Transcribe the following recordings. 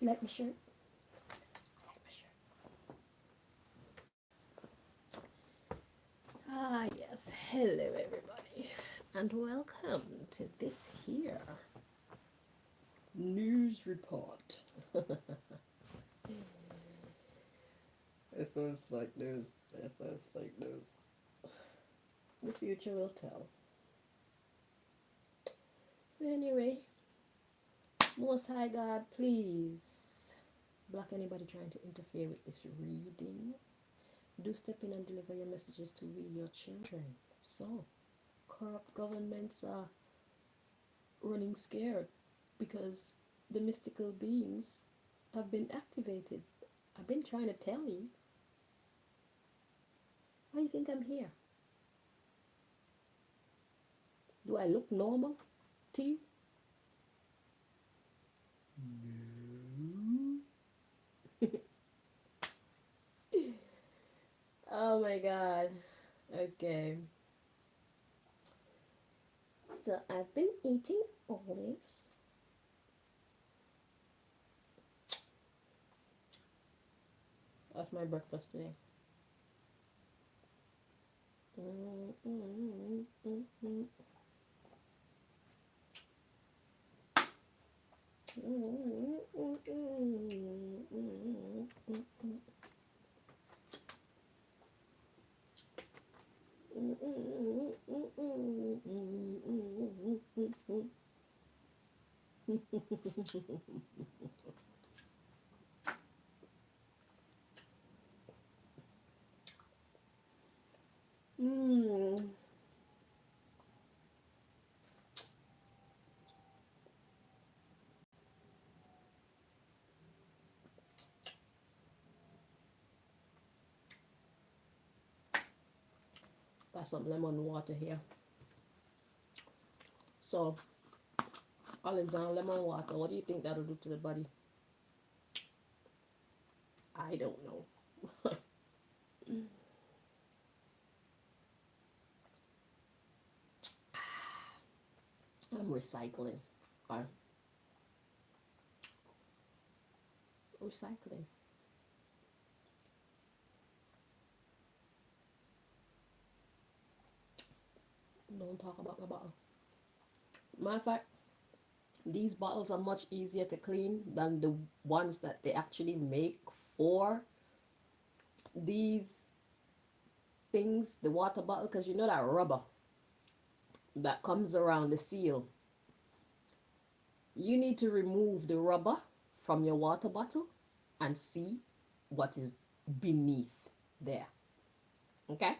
You like my shirt? I like my shirt. Ah, yes. Hello, everybody, and welcome to this here news report. This is fake news. This is fake news. The future will tell. So, anyway, Most High God, please block anybody trying to interfere with this reading. Do step in and deliver your messages to we, your children. So, corrupt governments are running scared because the mystical beings have been activated. I've been trying to tell you. Why do you think I'm here? Do I look normal to you? Oh my god. Okay. So I've been eating olives. That's my breakfast today. Got some lemon water here. So, olives and lemon water, what do you think that'll do to the body? I don't know. I'm recycling. Or recycling. Don't talk about my bottle. Matter of fact, these bottles are much easier to clean than the ones that they actually make for these things, the water bottle, because you know that rubber that comes around the seal. You need to remove the rubber from your water bottle and see what is beneath there. Okay?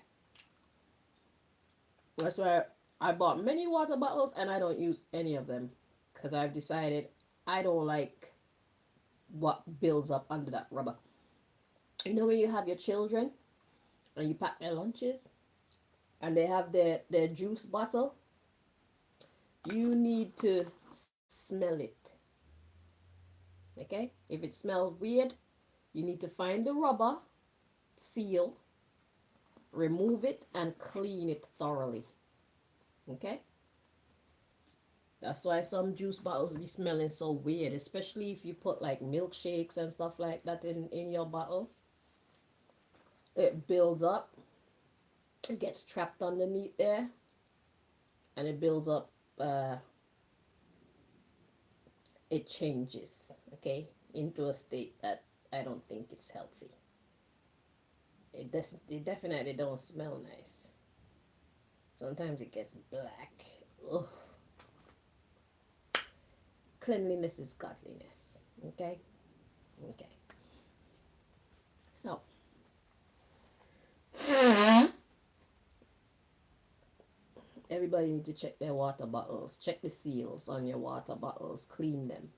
That's why I bought many water bottles and I don't use any of them because I've decided I don't like what builds up under that rubber. You know when you have your children and you pack their lunches and they have their juice bottle, you need to smell it. Okay? If it smells weird, you need to find the rubber seal, remove it, and clean it thoroughly. Okay? That's why some juice bottles be smelling so weird, especially if you put like milkshakes and stuff like that in your bottle. It builds up, it gets trapped underneath there, and it builds up, it changes, okay, into a state that I don't think it's healthy. It definitely don't smell nice. Sometimes it gets black. Ugh. Cleanliness is godliness. Okay? Okay. So, everybody needs to check their water bottles. Check the seals on your water bottles. Clean them.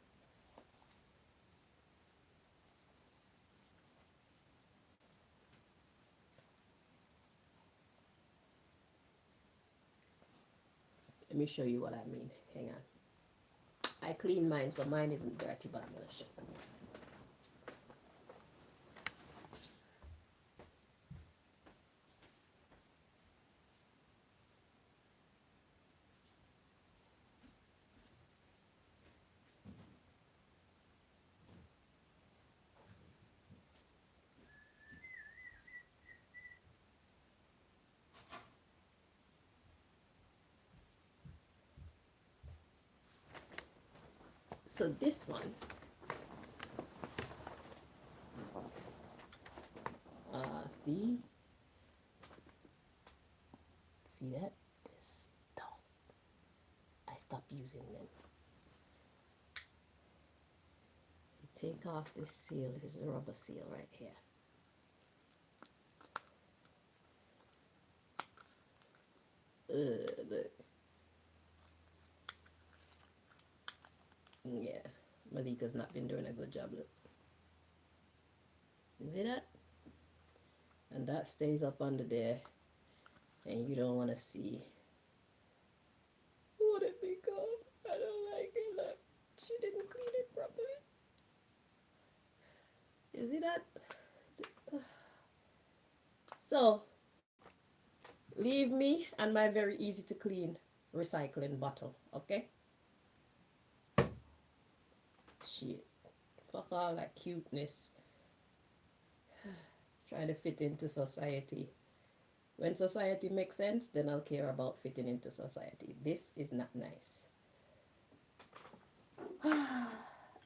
Let me show you what I mean. Hang on. I clean mine, so mine isn't dirty, but I'm going to show you. So this one, see, see that? This stop. I stopped using them. You take off this seal. This is a rubber seal right here. Look. Yeah, Malika's not been doing a good job. Look. You see that? And that stays up under there, and you don't want to see what it become. I don't like it. Look, she didn't clean it properly. You see that? So, leave me and my very easy to clean recycling bottle, okay? Shit. Fuck all that cuteness. Trying to fit into society. When society makes sense, then I'll care about fitting into society. This is not nice.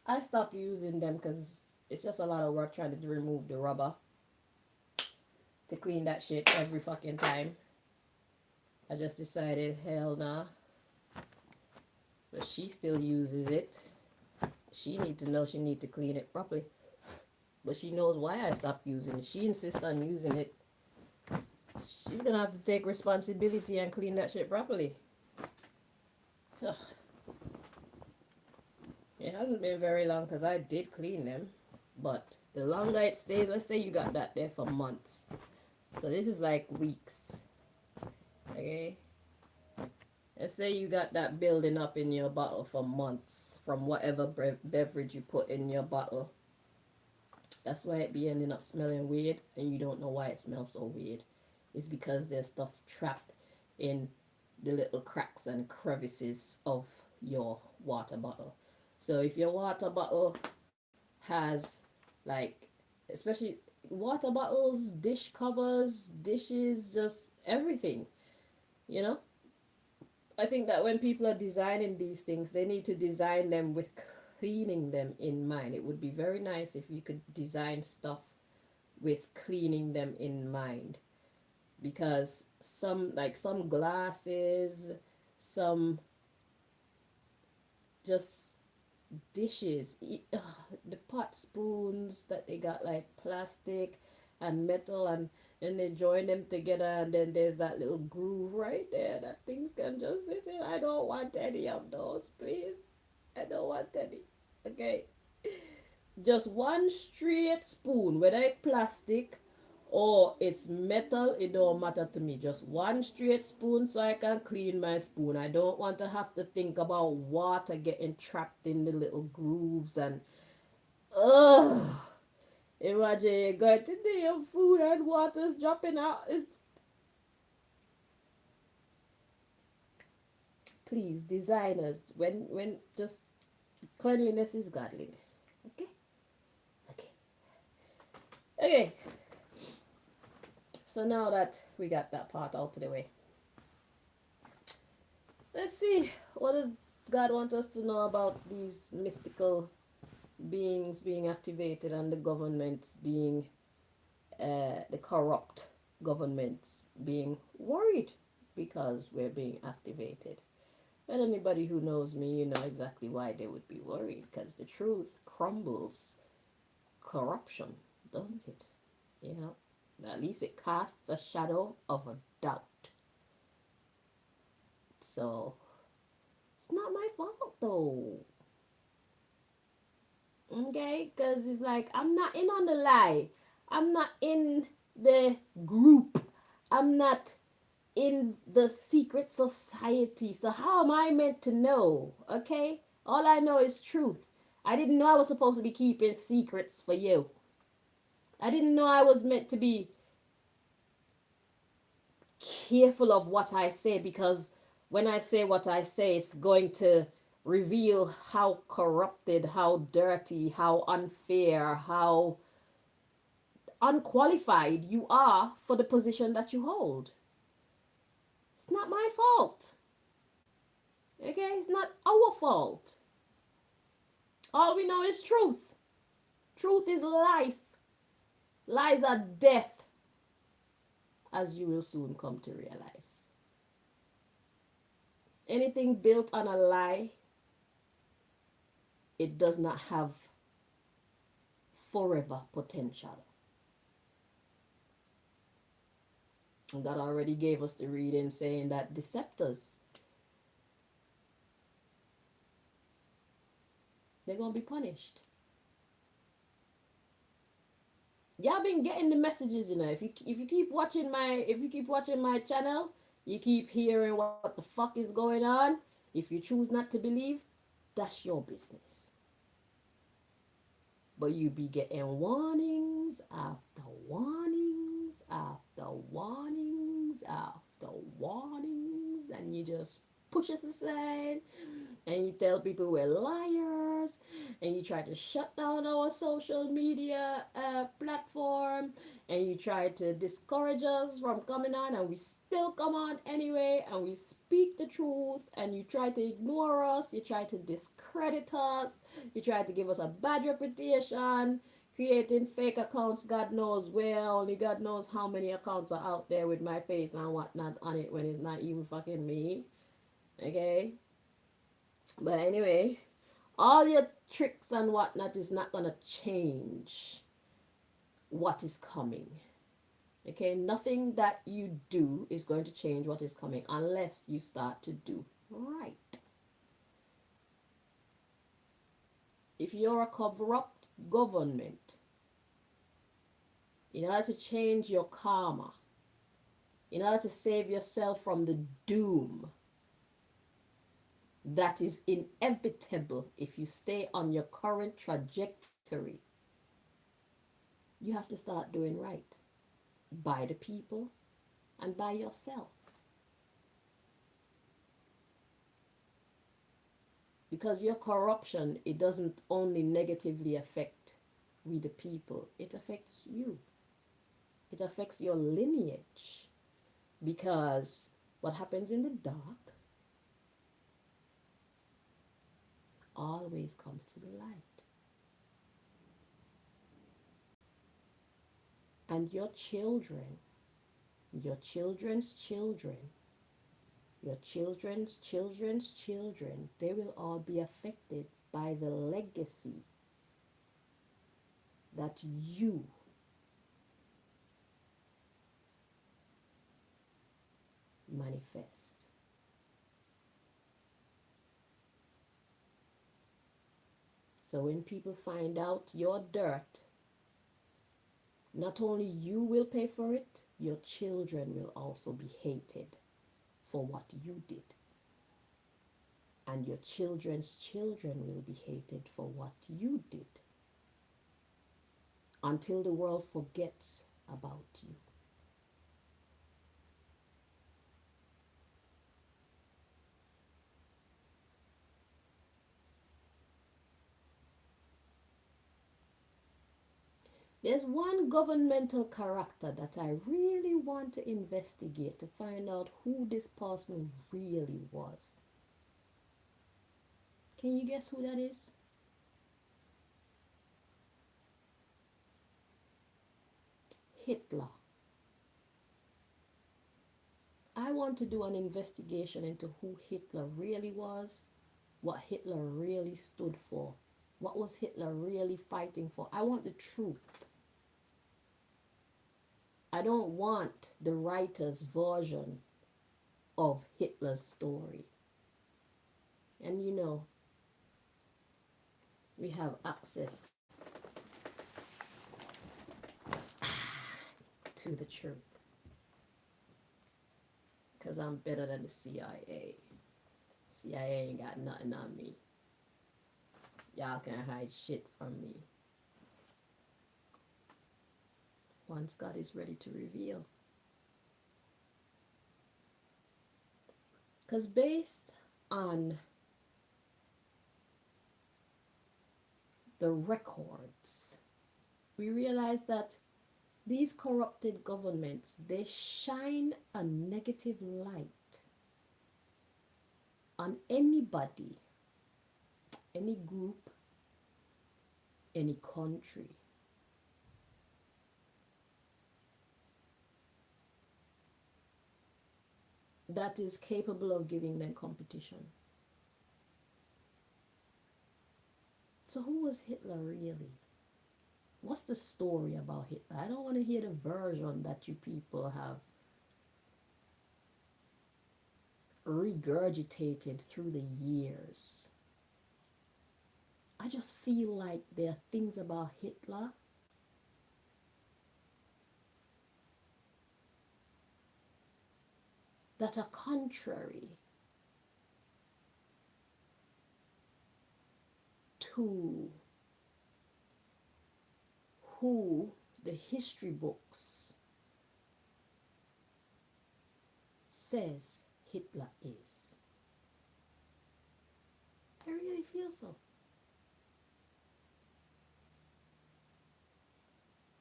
I stopped using them because it's just a lot of work trying to remove the rubber to clean that shit every fucking time. I just decided, hell nah. But she still uses it. She need to know she need to clean it properly. But she knows why I stopped using it. She insists on using it. She's gonna have to take responsibility and clean that shit properly. Ugh. It hasn't been very long because I did clean them. But the longer it stays, let's say you got that there for months. So this is like weeks. Okay? Let's say you got that building up in your bottle for months from whatever beverage you put in your bottle. That's why it be ending up smelling weird and you don't know why it smells so weird. It's because there's stuff trapped in the little cracks and crevices of your water bottle. So if your water bottle has, like, especially water bottles, dish covers, dishes, just everything, you know? I think that when people are designing these things, they need to design them with cleaning them in mind. It would be very nice if you could design stuff with cleaning them in mind. Because some glasses, some just dishes, the pot spoons that they got like plastic and metal, and they join them together, and then there's that little groove right there that things can just sit in. I don't want any of those, please. I don't want any. Okay, just one straight spoon, whether it's plastic or it's metal, it don't matter to me. Just one straight spoon so I can clean my spoon. I don't want to have to think about water getting trapped in the little grooves and ugh. Imagine you going to do your food and water's dropping out. It's... Please, designers, when just cleanliness is godliness. Okay? Okay. Okay. So now that we got that part out of the way, let's see, what does God want us to know about these mystical beings being activated and the governments being, the corrupt governments being worried because we're being activated. And anybody who knows me, you know exactly why they would be worried, because the truth crumbles corruption, doesn't it? You know, at least it casts a shadow of a doubt. So it's not my fault though. Okay, because it's like I'm not in on the lie. I'm not in the group. I'm not in the secret society. So how am I meant to know? Okay? All I know is truth. I didn't know I was supposed to be keeping secrets for you. I didn't know I was meant to be careful of what I say, because when I say what I say, it's going to reveal how corrupted, how dirty, how unfair, how unqualified you are for the position that you hold. It's not my fault. Okay? It's not our fault. All we know is truth. Truth is life. Lies are death, as you will soon come to realize. Anything built on a lie, it does not have forever potential. And God already gave us the reading saying that deceptors, they're going to be punished. Y'all been getting the messages, you know. If you keep watching my channel, you keep hearing what the fuck is going on. If you choose not to believe, that's your business. But you be getting warnings after warnings after warnings after warnings, and you just push it aside, and you tell people we're liars, and you try to shut down our social media platform, and you try to discourage us from coming on, and we still come on anyway, and we speak the truth, and you try to ignore us, you try to discredit us, you try to give us a bad reputation, creating fake accounts. God knows where, only God knows how many accounts are out there with my face and whatnot on it when it's not even fucking me. Okay? But anyway, all your tricks and whatnot is not gonna change what is coming. Okay, nothing that you do is going to change what is coming unless you start to do right. If you're a corrupt government, in order to change your karma, in order to save yourself from the doom that is inevitable if you stay on your current trajectory, you have to start doing right by the people and by yourself. Because your corruption, it doesn't only negatively affect we the people, it affects you. It affects your lineage. Because what happens in the dark always comes to the light. And your children, your children's children, your children's children's children, they will all be affected by the legacy that you manifest. So when people find out your dirt, not only you will pay for it, your children will also be hated for what you did. And your children's children will be hated for what you did. Until the world forgets about you. There's one governmental character that I really want to investigate to find out who this person really was. Can you guess who that is? Hitler. I want to do an investigation into who Hitler really was, what Hitler really stood for, what was Hitler really fighting for. I want the truth. I don't want the writer's version of Hitler's story. And you know, we have access to the truth. Because I'm better than the CIA. CIA ain't got nothing on me. Y'all can't hide shit from me. Once God is ready to reveal. Because based on the records, we realize that these corrupted governments, they shine a negative light on anybody, any group, any country that is capable of giving them competition. So who was Hitler really? What's the story about Hitler? I don't want to hear the version that you people have regurgitated through the years. I just feel like there are things about Hitler that are contrary to who the history books says Hitler is. I really feel so.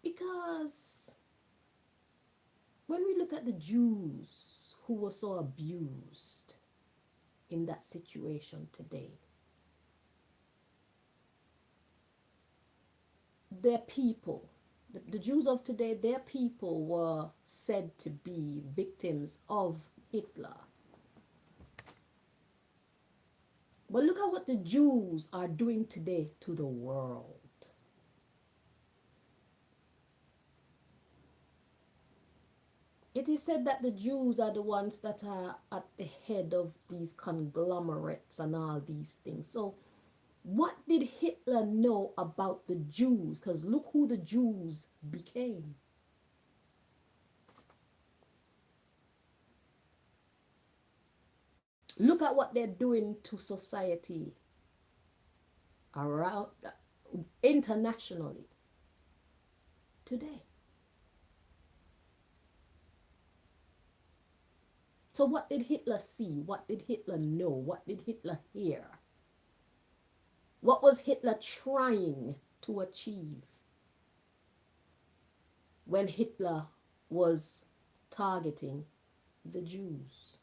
Because when we look at the Jews who were so abused in that situation today, their people, the Jews of today, their people were said to be victims of Hitler. But look at what the Jews are doing today to the world. It is said that the Jews are the ones that are at the head of these conglomerates and all these things. So what did Hitler know about the Jews? Because look who the Jews became. Look at what they're doing to society around internationally today. So what did Hitler see? What did Hitler know? What did Hitler hear? What was Hitler trying to achieve when Hitler was targeting the Jews?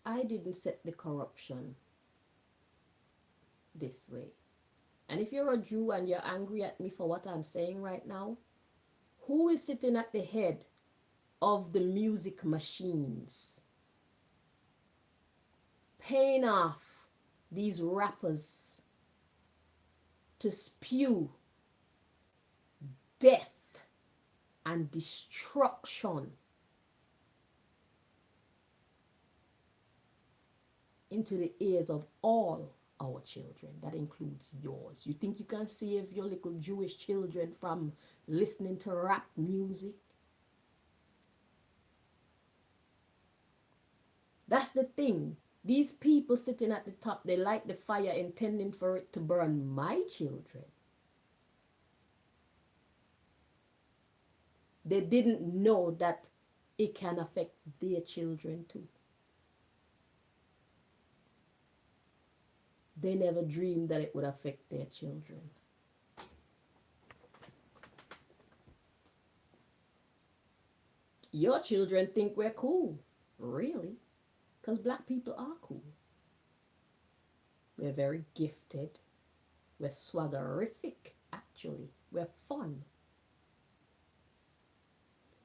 I didn't set the corruption this way. And if you're a Jew and you're angry at me for what I'm saying right now, who is sitting at the head of the music machines, paying off these rappers to spew death and destruction into the ears of all our children? That includes yours. You think you can save your little Jewish children from listening to rap music? That's the thing. These people sitting at the top, they light the fire intending for it to burn my children. They didn't know that it can affect their children too. They never dreamed that it would affect their children. Your children think we're cool. Really? Because black people are cool. We're very gifted. We're swaggerific, actually. We're fun.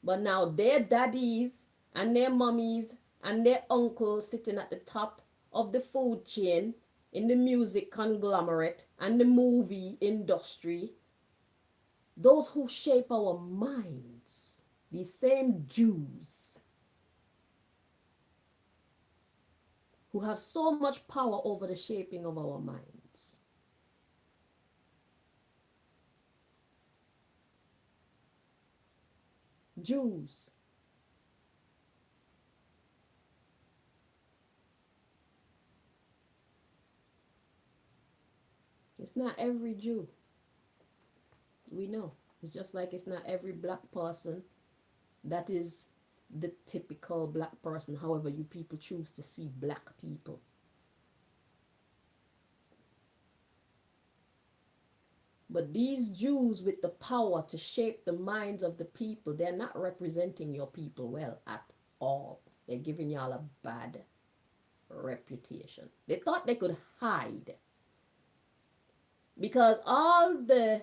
But now their daddies and their mummies and their uncles sitting at the top of the food chain in the music conglomerate and the movie industry, those who shape our minds, these same Jews who have so much power over the shaping of our minds, Jews. It's not every Jew. We know. It's just like it's not every black person that is the typical black person, however you people choose to see black people. But these Jews with the power to shape the minds of the people, they're not representing your people well at all. They're giving y'all a bad reputation. They thought they could hide. Because all the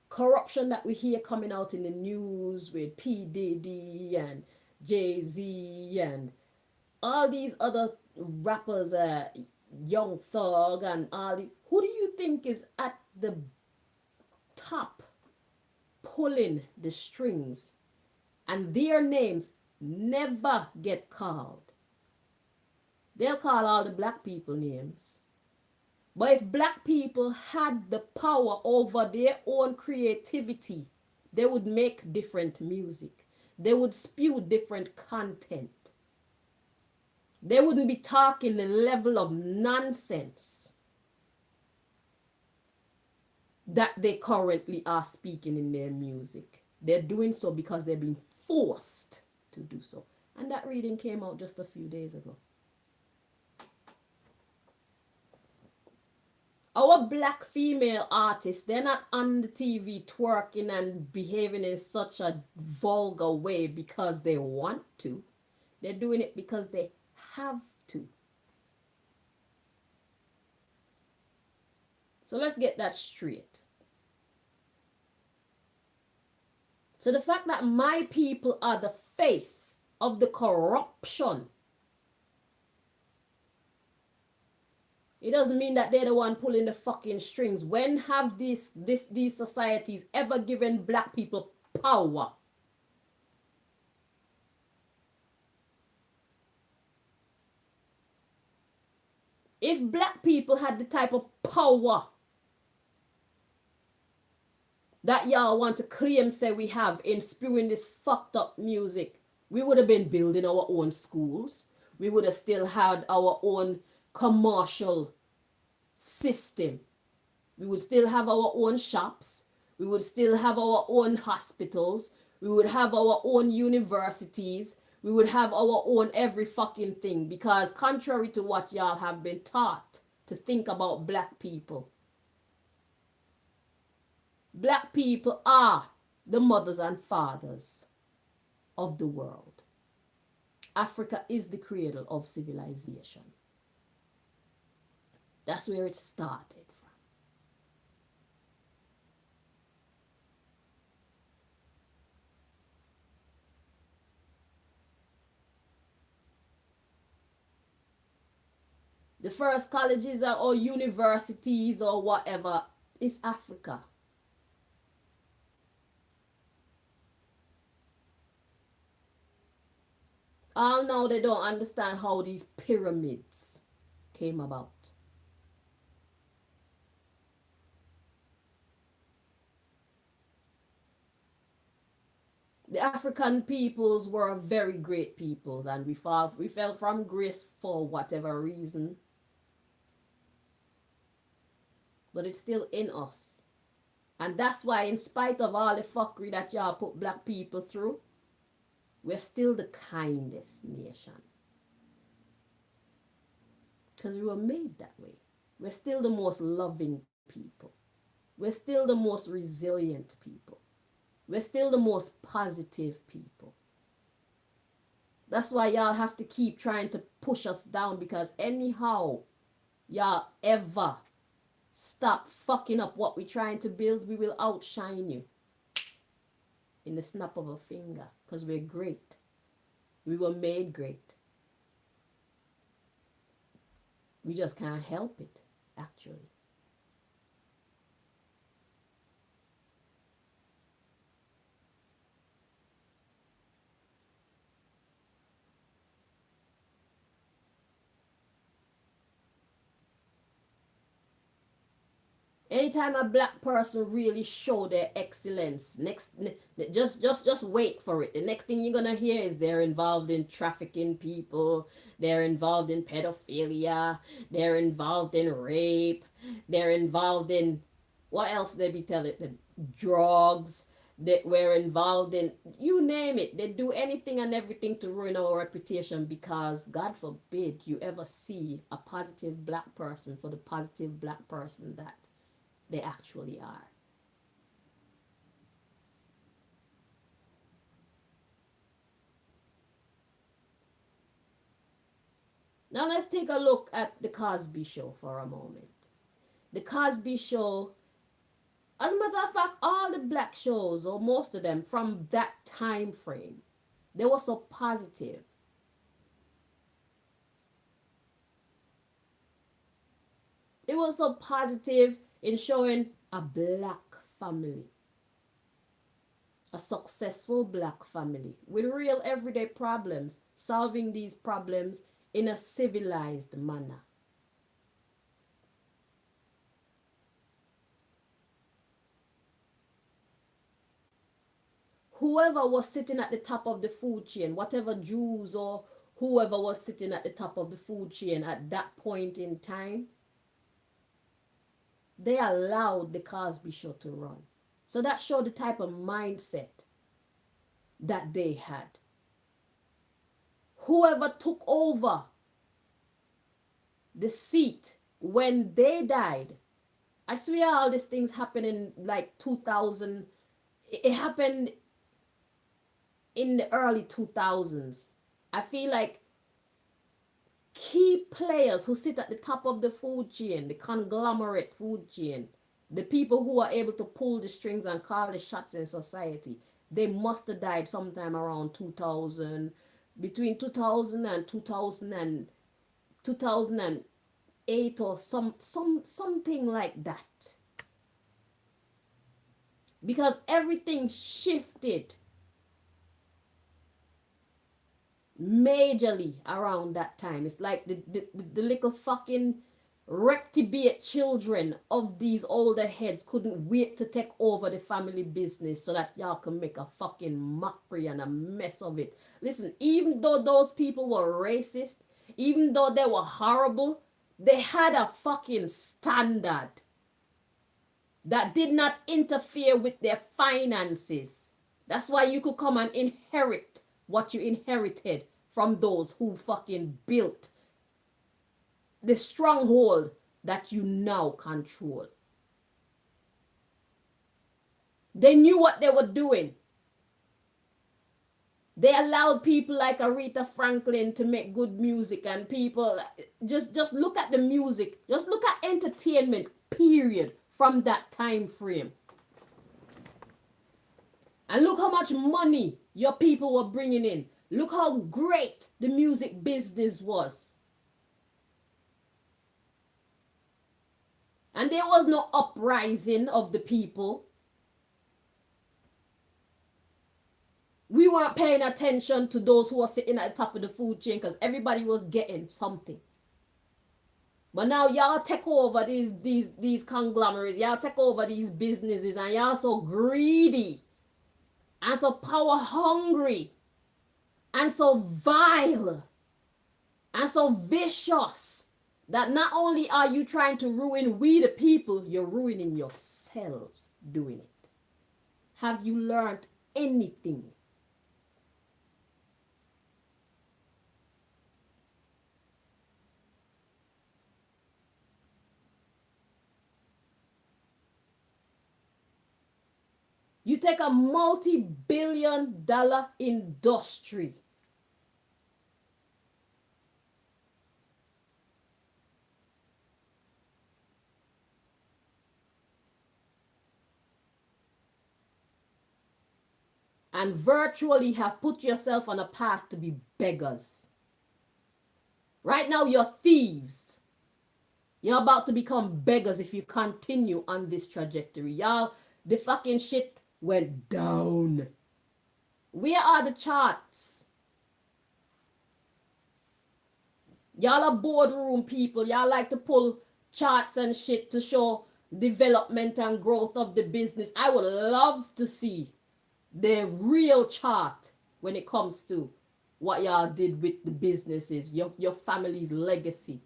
corruption that we hear coming out in the news with P. Diddy and Jay-Z and all these other rappers, Young Thug and all the, who do you think is at the top pulling the strings, and their names never get called? They'll call all the black people names. But if black people had the power over their own creativity, they would make different music. They would spew different content. They wouldn't be talking the level of nonsense that they currently are speaking in their music. They're doing so because they're being forced to do so. And that reading came out just a few days ago. Our black female artists, they're not on the TV twerking and behaving in such a vulgar way because they want to. They're doing it because they have to. So let's get that straight. So the fact that my people are the face of the corruption, it doesn't mean that they're the one pulling the fucking strings. When have these societies ever given black people power? If black people had the type of power that y'all want to claim say we have in spewing this fucked up music, we would have been building our own schools. We would have still had our own commercial system. We would still have our own shops. We would still have our own hospitals. We would have our own universities. We would have our own every fucking thing, because contrary to what y'all have been taught to think about black people, black people are the mothers and fathers of the world. Africa is the cradle of civilization. That's where it started from. The first colleges or universities or whatever is Africa. All now they don't understand how these pyramids came about. The African peoples were very great peoples, and we fell from grace for whatever reason. But it's still in us. And that's why, in spite of all the fuckery that y'all put black people through, we're still the kindest nation. Because we were made that way. We're still the most loving people. We're still the most resilient people. We're still the most positive people. That's why y'all have to keep trying to push us down, because anyhow y'all ever stop fucking up what we're trying to build, we will outshine you in the snap of a finger, because we're great. We were made great. We just can't help it, actually. Anytime a black person really show their excellence, just wait for it. The next thing you're gonna hear is they're involved in trafficking people, they're involved in pedophilia, they're involved in rape, they're involved in, what else they be telling them? drugs, that were involved in, you name it. They do anything and everything to ruin our reputation, because God forbid you ever see a positive black person for the positive black person that they actually are. Now let's take a look at the Cosby Show for a moment. The Cosby Show, as a matter of fact, all the black shows, or most of them from that time frame, they were so positive. It was so positive in showing a black family, a successful black family with real everyday problems, solving these problems in a civilized manner. Whoever was sitting at the top of the food chain, whatever Jews or whoever was sitting at the top of the food chain at that point in time, they allowed the Cosby Show to run. So that showed the type of mindset that they had. Whoever took over the seat when they died, I swear all these things happened in like 2000. It happened in the early 2000s. I feel like key players who sit at the top of the food chain, the conglomerate food chain, the people who are able to pull the strings and call the shots in society, they must have died sometime around 2000, between 2000 and 2000 and 2008, or something like that. Because everything shifted majorly around that time. It's like the little fucking rectibate children of these older heads couldn't wait to take over the family business so that y'all can make a fucking mockery and a mess of it. Listen, even though those people were racist, even though they were horrible, they had a fucking standard that did not interfere with their finances. That's why you could come and inherit what you inherited from those who fucking built the stronghold that you now control. They knew what they were doing. They allowed people like Aretha Franklin to make good music, and people just look at the music. Just look at entertainment, period, from that time frame. And look how much money your people were bringing in. Look how great the music business was. And there was no uprising of the people. We weren't paying attention to those who were sitting at the top of the food chain because everybody was getting something. But now y'all take over these conglomerates. Y'all take over these businesses, and y'all so greedy and so power hungry and so vile and so vicious that not only are you trying to ruin we the people, you're ruining yourselves doing it. Have you learned anything? You take a multi-billion-dollar industry and virtually have put yourself on a path to be beggars. Right now, you're thieves. You're about to become beggars if you continue on this trajectory. Y'all, the fucking shit went down. Where are the charts? Y'all are boardroom people. Y'all like to pull charts and shit to show development and growth of the business. I would love to see the real chart when it comes to what y'all did with the businesses, your family's legacy.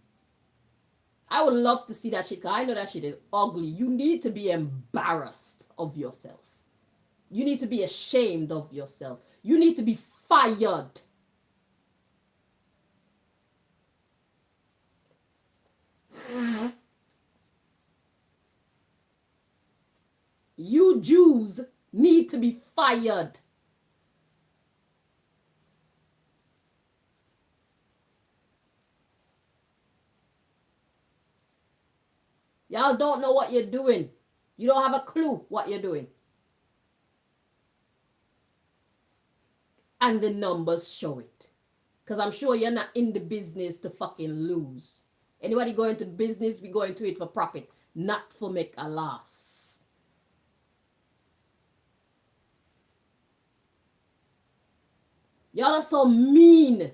I would love to see that shit, because I know that shit is ugly. You need to be embarrassed of yourself. You need to be ashamed of yourself. You need to be fired. You Jews need to be fired. Y'all don't know what you're doing. You don't have a clue what you're doing. And the numbers show it. Because I'm sure you're not in the business to fucking lose. Anybody go into business, we go into it for profit, not for make a loss. Y'all are so mean.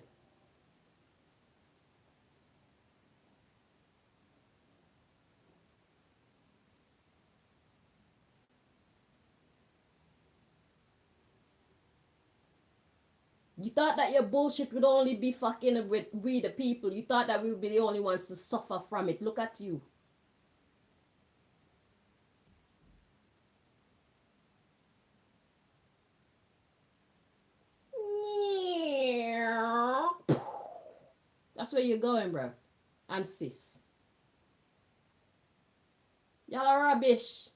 You thought that your bullshit would only be fucking with we the people. You thought that we would be the only ones to suffer from it. Look at you. That's where you're going, bro. And sis. Y'all are rubbish.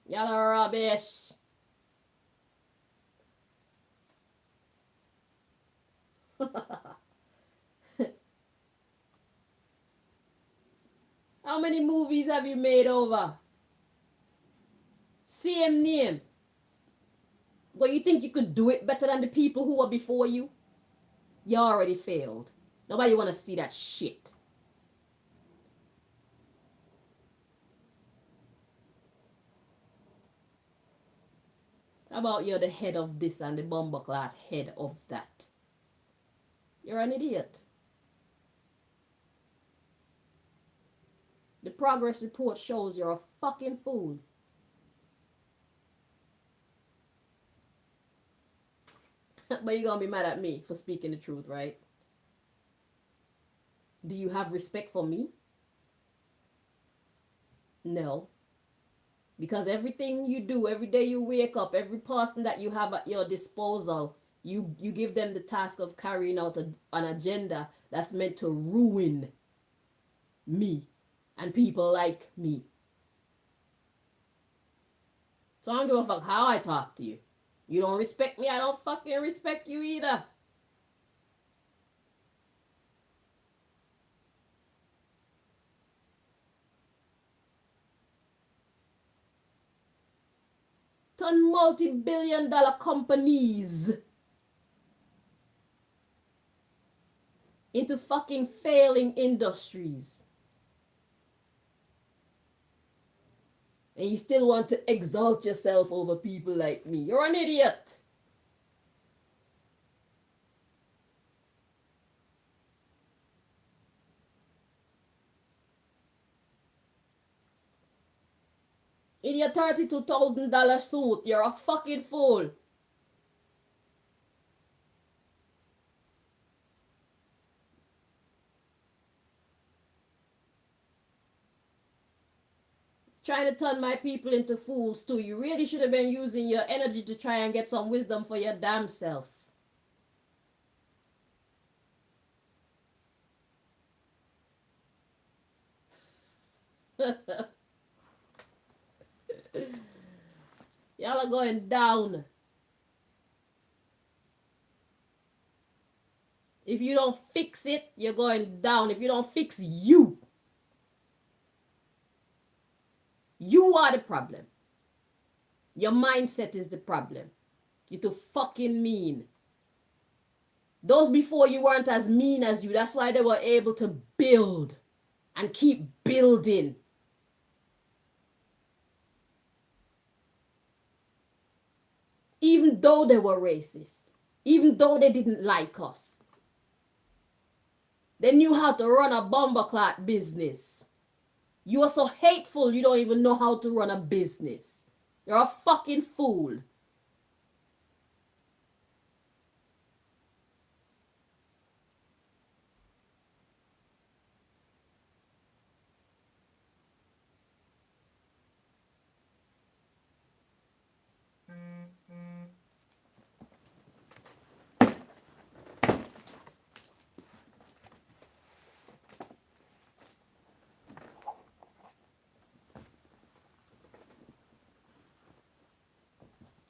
Y'all are rubbish. How many movies have you made over? Same name. But you think you could do it better than the people who were before you? You already failed. Nobody want to see that shit. How about you're the head of this and the bomber class head of that? You're an idiot. The progress report shows you're a fucking fool. But you're gonna be mad at me for speaking the truth, right? Do you have respect for me? No. Because everything you do, every day you wake up, every person that you have at your disposal, you give them the task of carrying out an agenda that's meant to ruin me and people like me. So I don't give a fuck how I talk to you. You don't respect me, I don't fucking respect you either. Turn multi-billion-dollar companies into fucking failing industries. And you still want to exalt yourself over people like me. You're an idiot. In your $32,000 suit, you're a fucking fool. Trying to turn my people into fools too. You really should have been using your energy to try and get some wisdom for your damn self. Y'all are going down. If you don't fix it, you're going down. If you don't fix you, you are the problem. Your mindset is the problem. You're too fucking mean. Those before you weren't as mean as you. That's why they were able to build and keep building. Even though they were racist. Even though they didn't like us. They knew how to run a bomberclot business. You are so hateful you don't even know how to run a business. You're a fucking fool.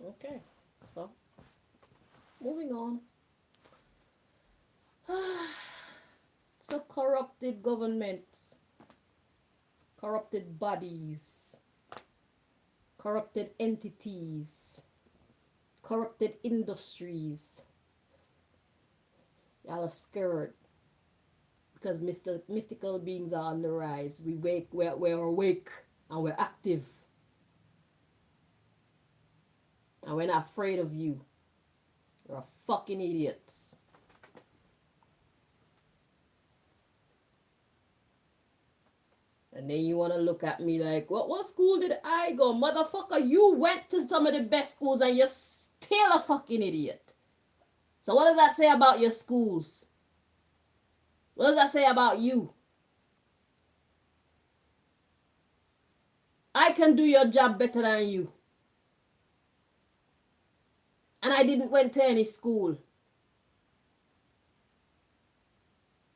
Okay, so moving on. So corrupted governments, corrupted bodies, corrupted entities, corrupted industries. Y'all are scared because mystical beings are on the rise. We're awake and we're active. And we're not afraid of you. You're fucking idiots. And then you want to look at me like, what school did I go? Motherfucker, you went to some of the best schools and you're still a fucking idiot. So what does that say about your schools? What does that say about you? I can do your job better than you. And I didn't went to any school.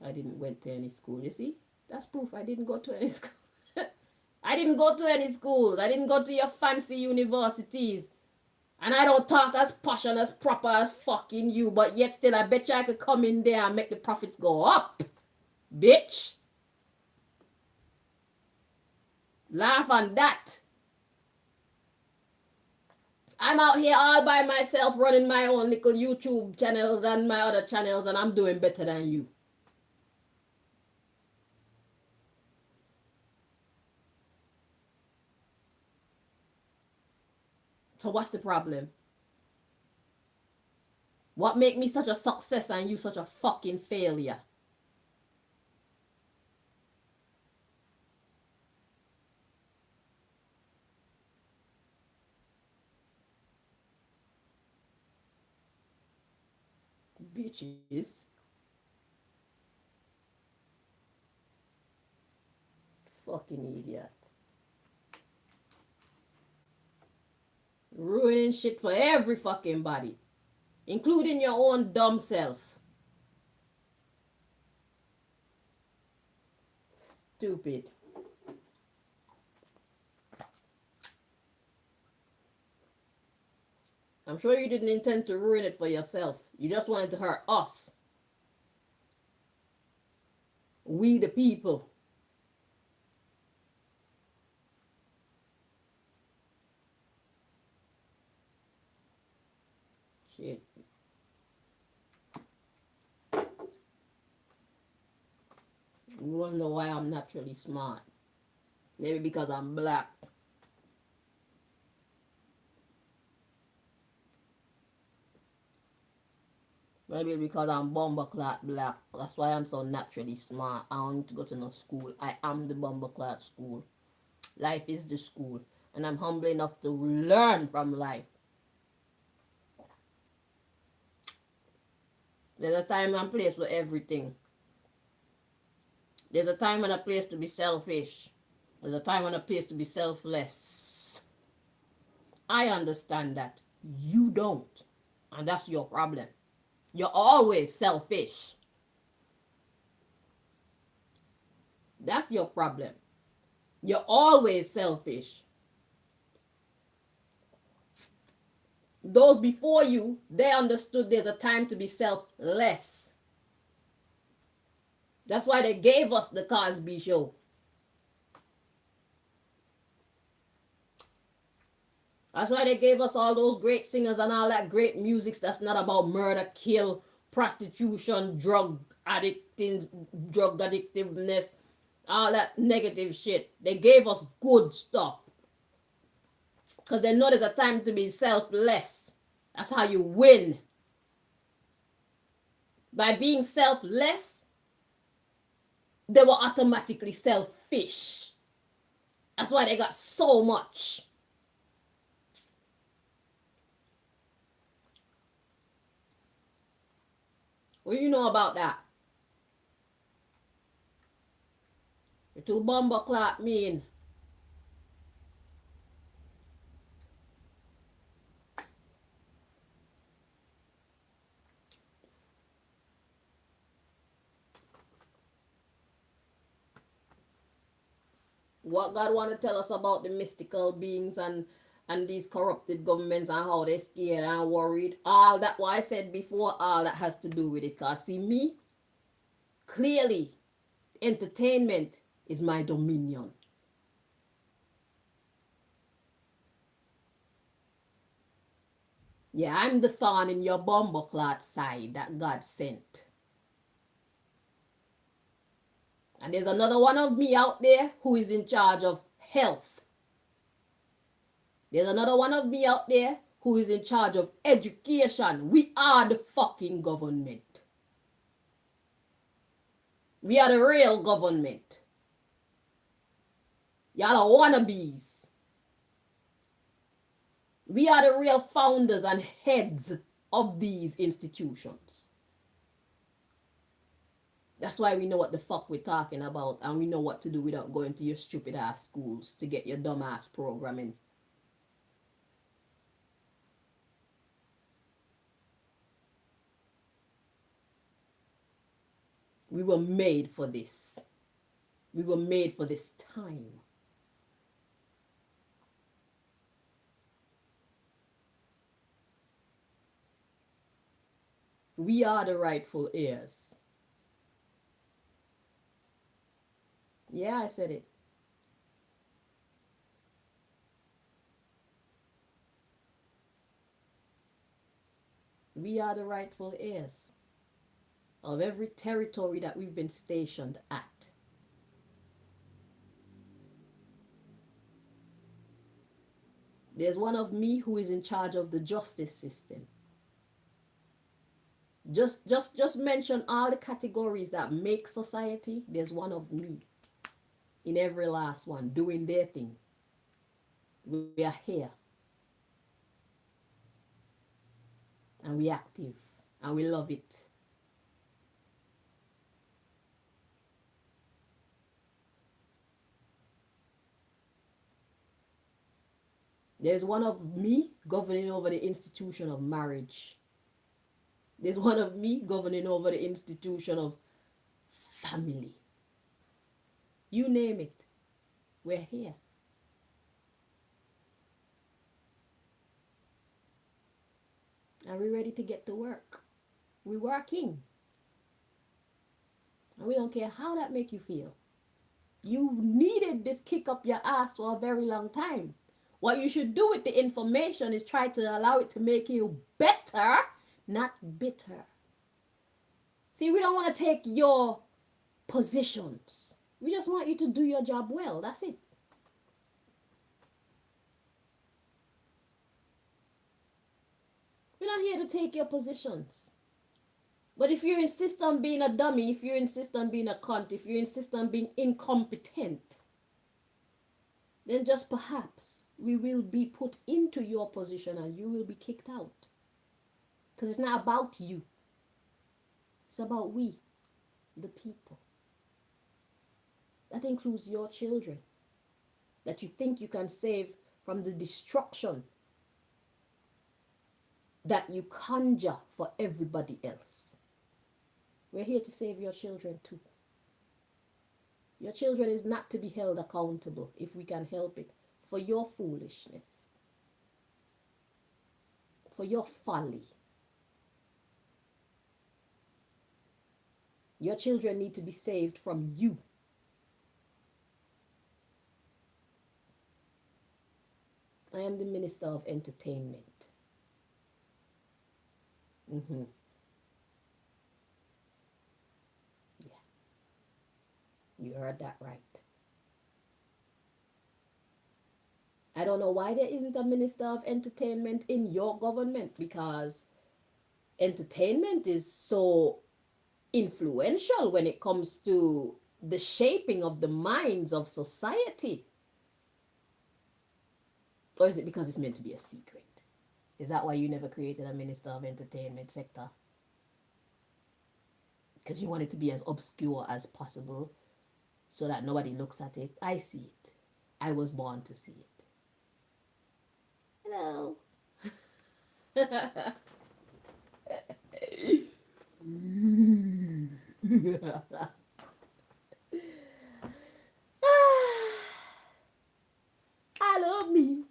I didn't went to any school, you see? That's proof I didn't go to any school. I didn't go to any schools. I didn't go to your fancy universities. And I don't talk as posh and as proper as fucking you, but yet still I bet you I could come in there and make the profits go up. Bitch. Laugh on that. I'm out here all by myself running my own little YouTube channels and my other channels and I'm doing better than you. So what's the problem? What make me such a success and you such a fucking failure? Bitches. Fucking idiot. Ruining shit for every fucking body. Including your own dumb self. Stupid. I'm sure you didn't intend to ruin it for yourself. You just wanted to hurt us. We the people. Shit. You wanna know why I'm naturally smart? Maybe because I'm black. Maybe because I'm bumbleclad black. That's why I'm so naturally smart. I don't need to go to no school. I am the bumbleclad school. Life is the school. And I'm humble enough to learn from life. There's a time and place for everything. There's a time and a place to be selfish. There's a time and a place to be selfless. I understand that. You don't. And that's your problem. You're always selfish. That's your problem. You're always selfish. Those before you, they understood there's a time to be selfless. That's why they gave us the Cosby Show. That's why they gave us all those great singers and all that great music that's not about murder, kill, prostitution, drug addictiveness, all that negative shit. They gave us good stuff. Because they know there's a time to be selfless. That's how you win. By being selfless, they were automatically selfish. That's why they got so much. What do you know about that? You're too bumbleclad mean. What God want to tell us about the mystical beings and and these corrupted governments and how they're scared and worried. All that what I said before, all that has to do with it. Cause see me, clearly, entertainment is my dominion. Yeah, I'm the thorn in your bumbleclot side that God sent. And there's another one of me out there who is in charge of health. There's another one of me out there who is in charge of education. We are the fucking government. We are the real government. Y'all are wannabes. We are the real founders and heads of these institutions. That's why we know what the fuck we're talking about, and we know what to do without going to your stupid ass schools to get your dumb ass programming. We were made for this. We were made for this time. We are the rightful heirs. Yeah, I said it. We are the rightful heirs of every territory that we've been stationed at. There's one of me who is in charge of the justice system. Just mention all the categories that make society. There's one of me in every last one doing their thing. We are here. And we active. And we love it. There's one of me governing over the institution of marriage. There's one of me governing over the institution of family. You name it. We're here. Are we ready to get to work? We're working. And we don't care how that make you feel. You needed this kick up your ass for a very long time. What you should do with the information is try to allow it to make you better, not bitter. See, we don't want to take your positions. We just want you to do your job well. That's it. We're not here to take your positions. But if you insist on being a dummy, if you insist on being a cunt, if you insist on being incompetent, then just perhaps we will be put into your position and you will be kicked out. Because it's not about you. It's about we, the people. That includes your children that you think you can save from the destruction that you conjure for everybody else. We're here to save your children too. Your children is not to be held accountable, if we can help it, for your foolishness, for your folly. Your children need to be saved from you. I am the Minister of Entertainment. Mm-hmm. You heard that right. I don't know why there isn't a Minister of Entertainment in your government, because entertainment is so influential when it comes to the shaping of the minds of society. Or is it because it's meant to be a secret? Is that why you never created a Minister of Entertainment sector? Because you want it to be as obscure as possible so that nobody looks at it. I see it. I was born to see it. Hello. I love me.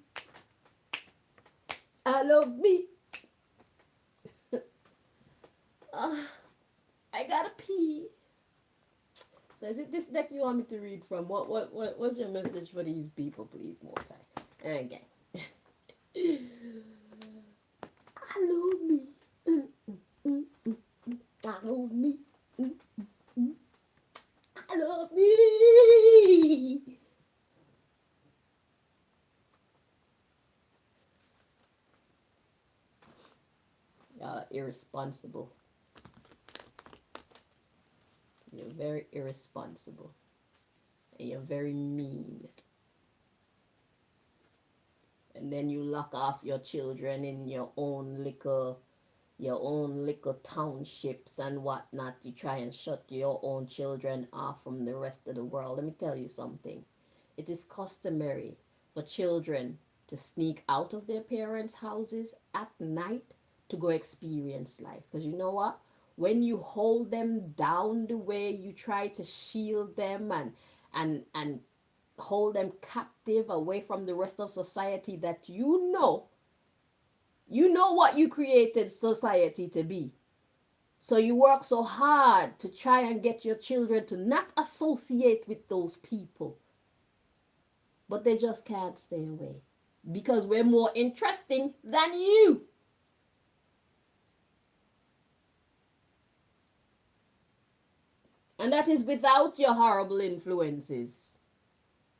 I love me. I gotta pee. So is it this deck you want me to read from? What's your message for these people, please, Mosai? Okay. I love me. I love me. I love me. Y'all are irresponsible. You're very irresponsible. And you're very mean. And then you lock off your children in your own little townships and whatnot. You try and shut your own children off from the rest of the world. Let me tell you something. It is customary for children to sneak out of their parents' houses at night to go experience life. Because you know what? When you hold them down the way you try to shield them and hold them captive away from the rest of society that you know what you created society to be. So you work so hard to try and get your children to not associate with those people. But they just can't stay away because we're more interesting than you. And that is without your horrible influences.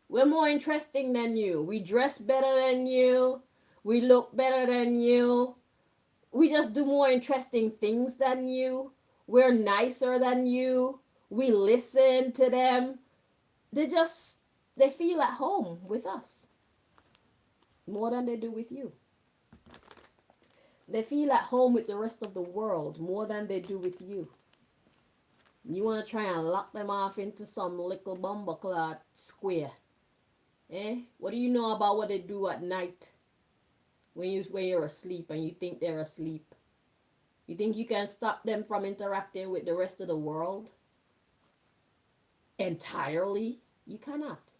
We're more interesting than you. We dress better than you. We look better than you. We just do more interesting things than you. We're nicer than you. We listen to them. They feel at home with us more than they do with you. They feel at home with the rest of the world more than they do with you. You want to try and lock them off into some little bumbleclot square. What do you know about what they do at night when you're asleep and you think they're asleep? You think you can stop them from interacting with the rest of the world entirely? You cannot.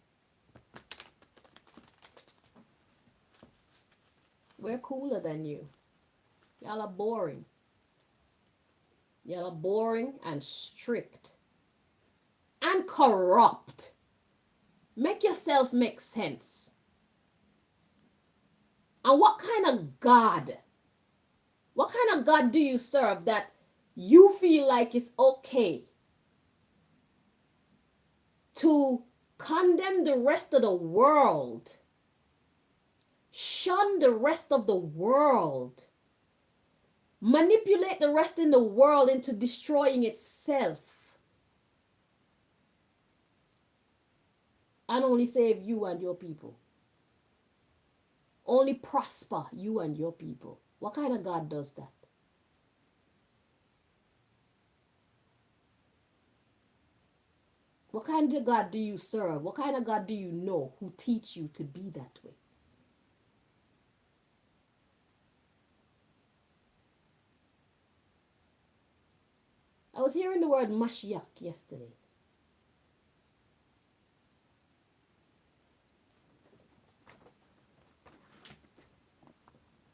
We're cooler than you. Y'all are boring. Y'all are boring and strict and corrupt. Make yourself make sense. And what kind of God do you serve that you feel like it's okay to condemn the rest of the world, shun the rest of the world, manipulate the rest in the world into destroying itself, and only save you and your people? Only prosper you and your people. What kind of God does that? What kind of God do you serve? What kind of God do you know who teach you to be that way? I was hearing the word Mashiach yesterday.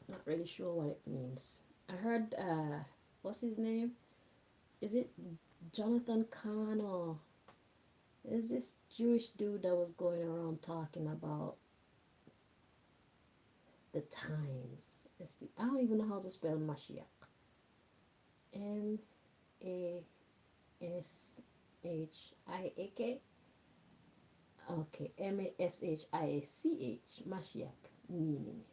Not really sure what it means. I heard, what's his name? Is it Jonathan Kahn, or is this Jewish dude that was going around talking about the times? I don't even know how to spell Mashiach. M-A-S-H-I-A-K. Okay, M-A-S-H-I-A-C-H. Mashiach, meaning.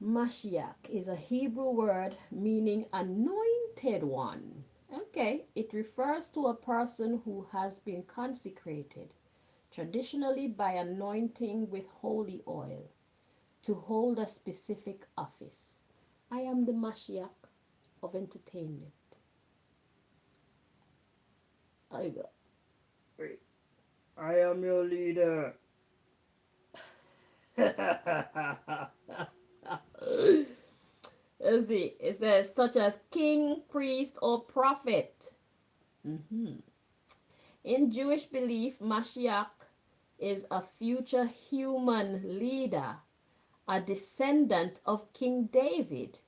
Mashiach is a Hebrew word meaning anointed one. Okay, it refers to a person who has been consecrated, traditionally by anointing with holy oil, to hold a specific office. I am the Mashiach of entertainment. I am your leader. Let's see. It says such as king, priest, or prophet. In Jewish belief, Mashiach is a future human leader, a descendant of King David.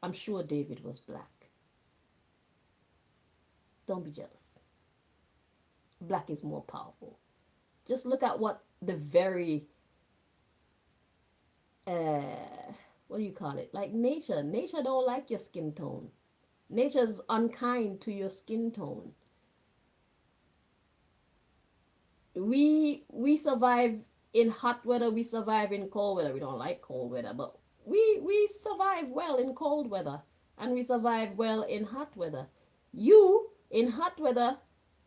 I'm sure David was black. Don't be jealous. Black is more powerful. Just look at what the very what do you call it? Like nature. Nature don't like your skin tone. Nature's unkind to your skin tone. We survive in hot weather, we survive in cold weather. We don't like cold weather, but we survive well in cold weather and we survive well in hot weather. You in hot weather,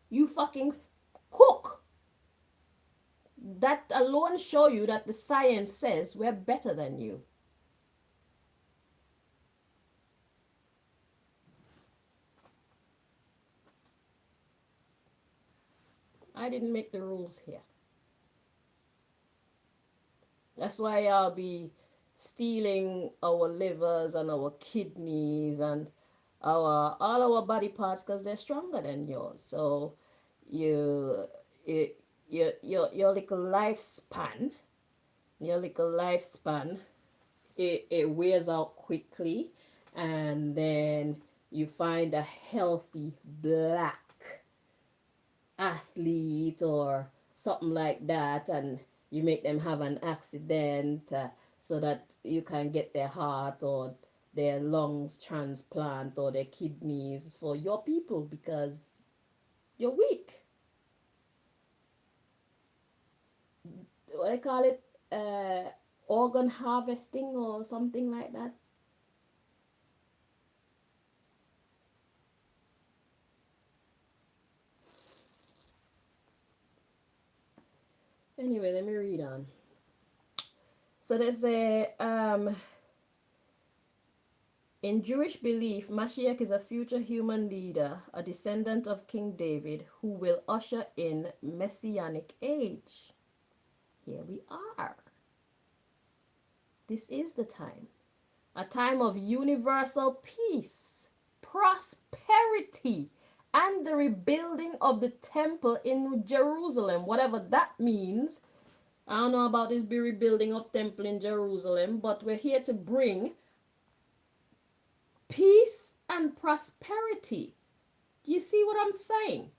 you fucking cook. That alone show you that the science says we're better than you. I didn't make the rules here. That's why I'll be stealing our livers and our kidneys and our all our body parts because they're stronger than yours. So you, it, your little lifespan, your little lifespan, it wears out quickly, and then you find a healthy black athlete or something like that, and you make them have an accident so that you can get their heart or their lungs transplant or their kidneys for your people because you're weak. What I call it, organ harvesting or something like that. Anyway, let me read on. So there's in Jewish belief, Mashiach is a future human leader, a descendant of King David, who will usher in messianic age. Here we are. This is the time. A time of universal peace, prosperity, and the rebuilding of the temple in Jerusalem, whatever that means. I don't know about this rebuilding of temple in Jerusalem, but we're here to bring peace and prosperity. Do you see what I'm saying?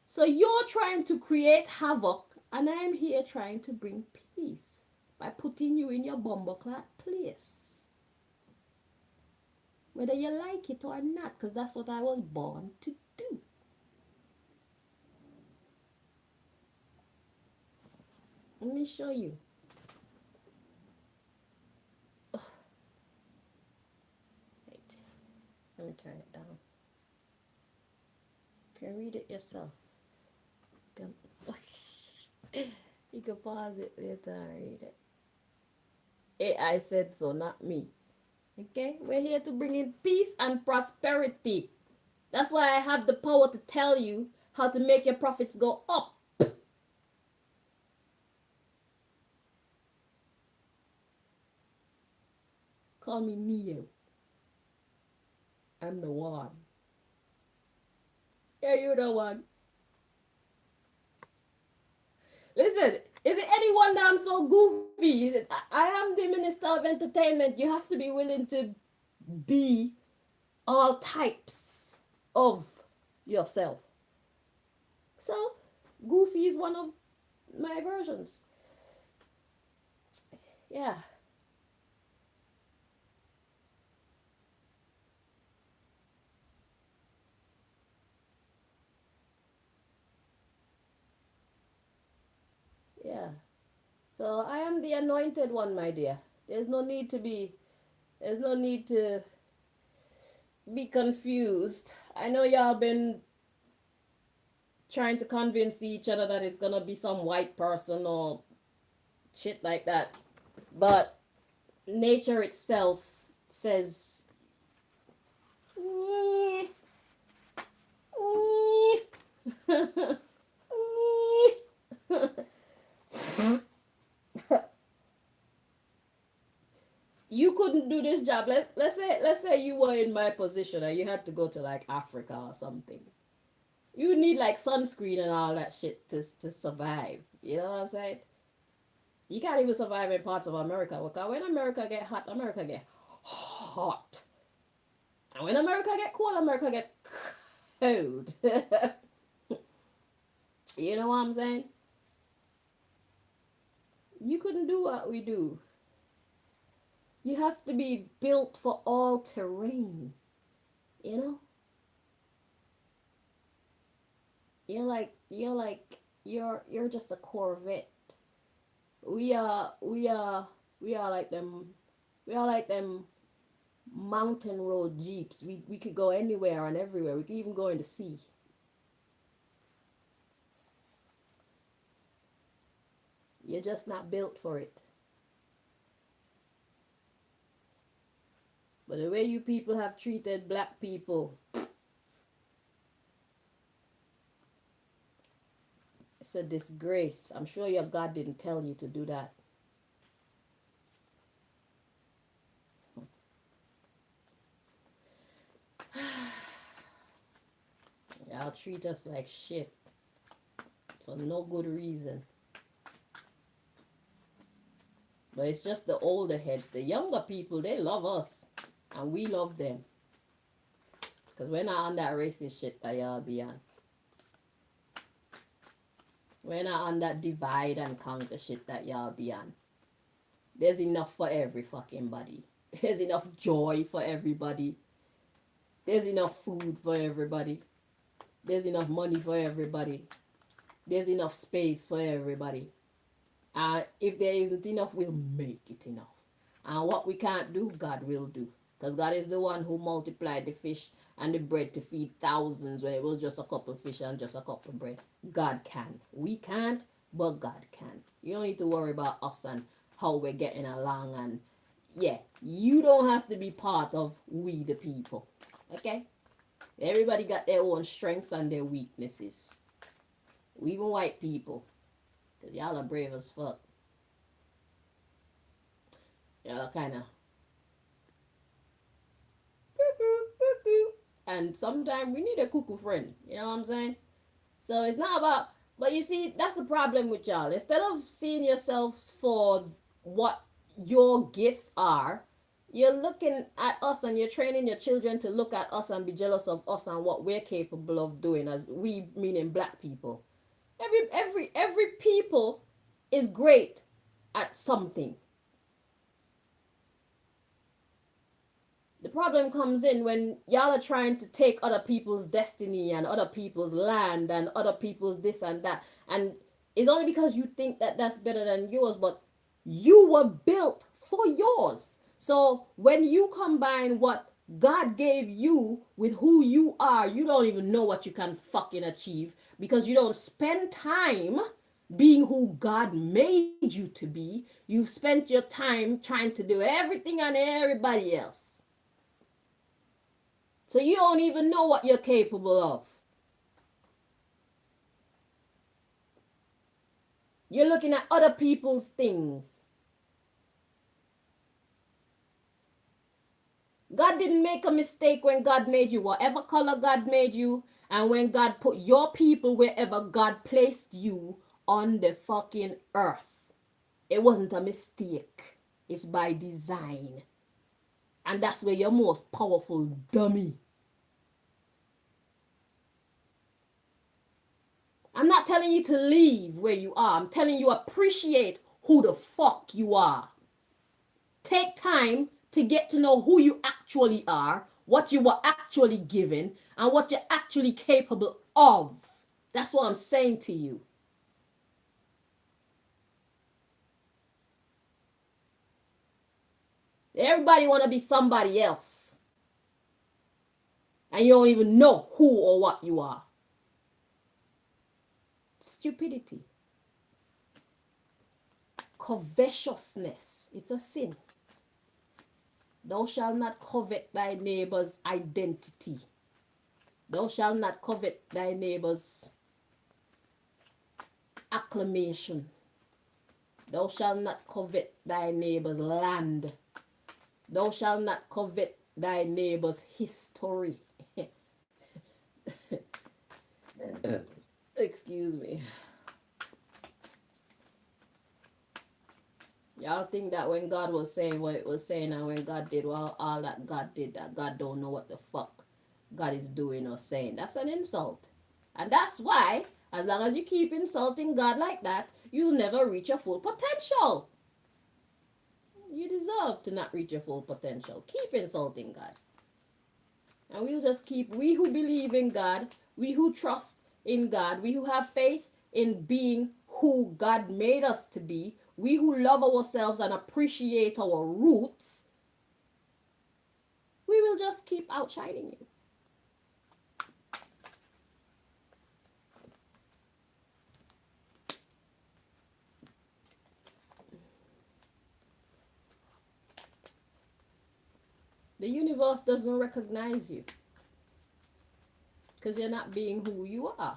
So you're trying to create havoc, and I'm here trying to bring peace by putting you in your bumbleclad place. Whether you like it or not, because that's what I was born to do. Let me show you. Ugh. Wait, let me turn it down. You can read it yourself. You can pause it later and read it. AI said so, not me. Okay, we're here to bring in peace and prosperity. That's why I have the power to tell you how to make your profits go up. Call me Neo. I'm the one. Yeah, you're the one. Listen, is it anyone that I'm so goofy? I am the minister of entertainment. You have to be willing to be all types of yourself. So, goofy is one of my versions. Yeah. Yeah. So I am the anointed one, my dear. There's no need to be there's no need to be confused. I know y'all been trying to convince each other that it's gonna be some white person or shit like that. But nature itself says you couldn't do this job. Let's say you were in my position and you had to go to like Africa or something. You need like sunscreen and all that shit to survive. You know what I'm saying? You can't even survive in parts of America. Because when America get hot, America get hot. And when America get cold, America get cold. You know what I'm saying? You couldn't do what we do. You have to be built for all terrain. You know? You're just a Corvette. We are we are we are like them we are like them mountain road jeeps. We could go anywhere and everywhere. We could even go in the sea. You're just not built for it. But the way you people have treated black people, it's a disgrace. I'm sure your God didn't tell you to do that. Y'all treat us like shit for no good reason. But it's just the older heads. The younger people, they love us. And we love them. Because we're not on that racist shit that y'all be on. We're not on that divide and conquer shit that y'all be on. There's enough for every fucking body. There's enough joy for everybody. There's enough food for everybody. There's enough money for everybody. There's enough space for everybody. And if there isn't enough, we'll make it enough. And what we can't do, God will do. Because God is the one who multiplied the fish and the bread to feed thousands when it was just a couple of fish and just a couple of bread. God can. We can't, but God can. You don't need to worry about us and how we're getting along. And yeah, you don't have to be part of we the people. Okay? Everybody got their own strengths and their weaknesses. Even white people. Because y'all are brave as fuck. Y'all are kind of... And sometimes we need a cuckoo friend. You know what I'm saying? So it's not about... But you see, that's the problem with y'all. Instead of seeing yourselves for what your gifts are, you're looking at us and you're training your children to look at us and be jealous of us and what we're capable of doing, as we meaning black people. Every people is great at something. The problem comes in when y'all are trying to take other people's destiny and other people's land and other people's this and that. And it's only because you think that that's better than yours, but you were built for yours. So when you combine what God gave you with who you are, you don't even know what you can fucking achieve because you don't spend time being who God made you to be. You've spent your time trying to do everything and everybody else. So you don't even know what you're capable of. You're looking at other people's things. God didn't make a mistake when God made you. Whatever color God made you, and when God put your people wherever God placed you on the fucking earth. It wasn't a mistake. It's by design. And that's where you're most powerful, dummy. I'm not telling you to leave where you are. I'm telling you appreciate who the fuck you are. Take time to get to know who you actually are, what you were actually given, and what you're actually capable of. That's what I'm saying to you. Everybody want to be somebody else. And you don't even know who or what you are. Stupidity. Covetousness. It's a sin. Thou shalt not covet thy neighbor's identity. Thou shalt not covet thy neighbor's acclamation. Thou shalt not covet thy neighbor's land. Thou shalt not covet thy neighbor's history. Excuse me. Y'all think that when God was saying what it was saying and when God did all that God did, that God don't know what the fuck God is doing or saying. That's an insult. And that's why, as long as you keep insulting God like that, you'll never reach your full potential. You deserve to not reach your full potential. Keep insulting God. And we'll just keep, we who believe in God, we who trust in God, we who have faith in being who God made us to be, we who love ourselves and appreciate our roots, we will just keep outshining you. The universe doesn't recognize you because you're not being who you are.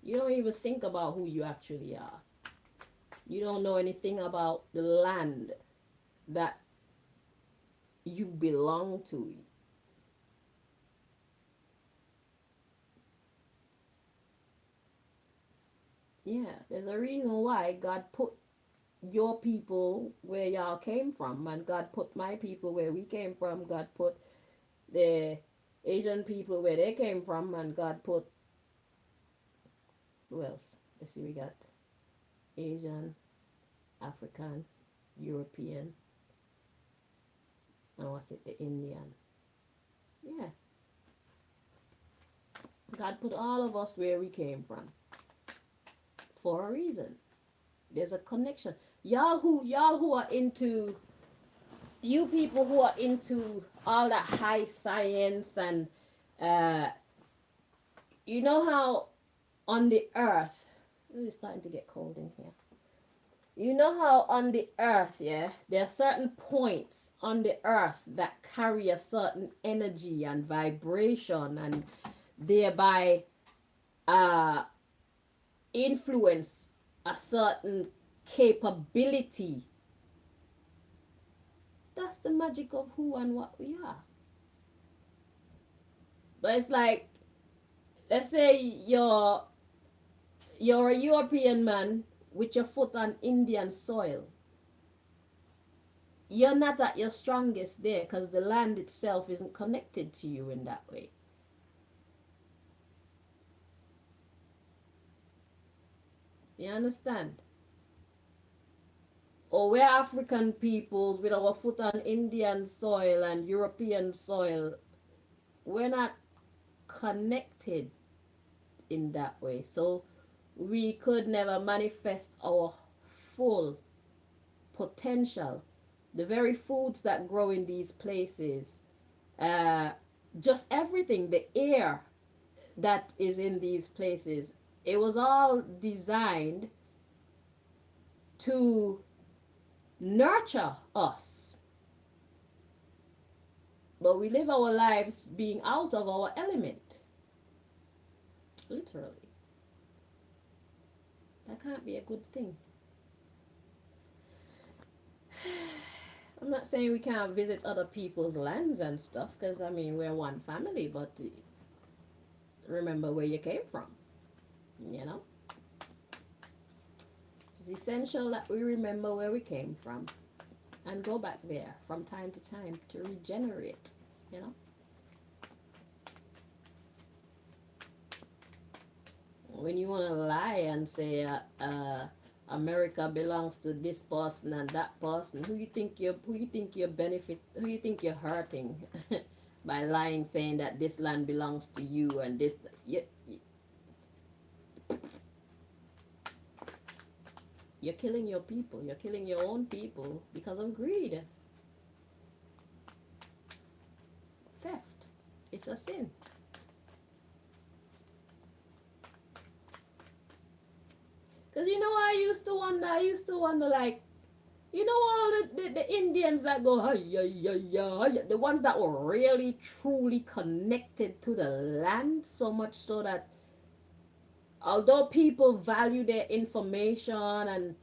You don't even think about who you actually are. You don't know anything about the land that you belong to. Yeah, there's a reason why God put your people where y'all came from, and God put my people where we came from. God put the Asian people where they came from, and God put, who else? Let's see, we got Asian, African, European, and what's it, the Indian. Yeah, God put all of us where we came from for a reason. There's a connection. Y'all who are into, you people who are into all that high science and uh you know how on the earth, it's starting to get cold in here. You know how on the earth, yeah, there are certain points on the earth that carry a certain energy and vibration and thereby uh influence a certain capability. That's the magic of who and what we are. But it's like, let's say you're a European man with your foot on Indian soil. You're not at your strongest there because the land itself isn't connected to you in that way. You understand? Or we're African peoples with our foot on Indian soil and European soil. We're not connected in that way. So we could never manifest our full potential. The very foods that grow in these places, uh, just everything, the air that is in these places, it was all designed to nurture us. But we live our lives being out of our element, literally. That can't be a good thing. I'm not saying we can't visit other people's lands and stuff, because I mean, we're one family, but remember where you came from, you know? It's essential that we remember where we came from and go back there from time to time to regenerate, you know? When you want to lie and say, America belongs to this person and that person, who you think you're hurting by lying, saying that this land belongs to you and this, you're killing your people. You're killing your own people because of greed. Theft. It's a sin. Because you know, I used to wonder, like, you know, all the Indians that go, hi, the ones that were really, truly connected to the land, so much so that although people value their information and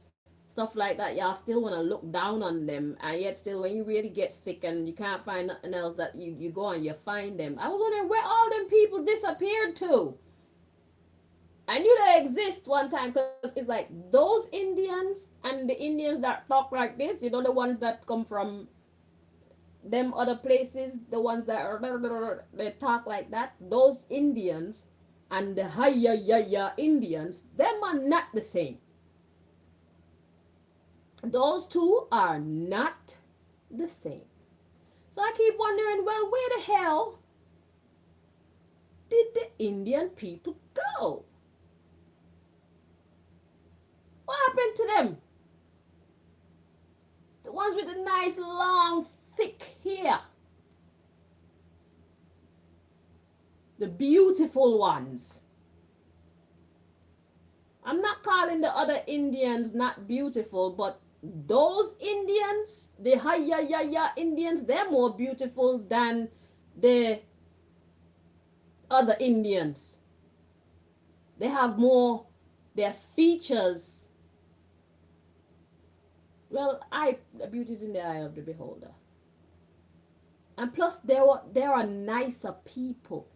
stuff like that, y'all still want to look down on them, and yet still when you really get sick and you can't find nothing else, that you go and you find them. I was wondering where all them people disappeared to. I knew they exist one time because it's like those Indians and the Indians that talk like this, you know, the ones that come from them other places, the ones that are they talk like that, those Indians and the Haya Yaya Indians, them are not the same. Those two are not the same. So I keep wondering, well, where the hell did the Indian people go? What happened to them? The ones with the nice long thick hair. The beautiful ones. I'm not calling the other Indians not beautiful, but those Indians, the Haya Yaya Indians, they're more beautiful than the other Indians. They have more, their features. Well, the beauty is in the eye of the beholder. And plus, there are nicer people.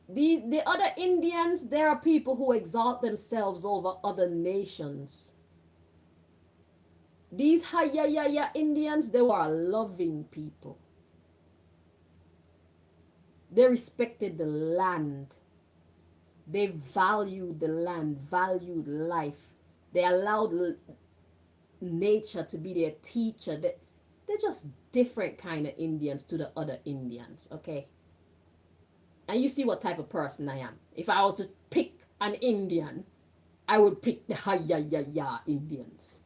The other Indians, there are people who exalt themselves over other nations. These Hayayaya Indians, they were loving people. They respected the land. They valued the land, valued life. They allowed nature to be their teacher. They're just different kind of Indians to the other Indians, okay? And you see what type of person I am. If I was to pick an Indian, I would pick the Hayayaya Indians.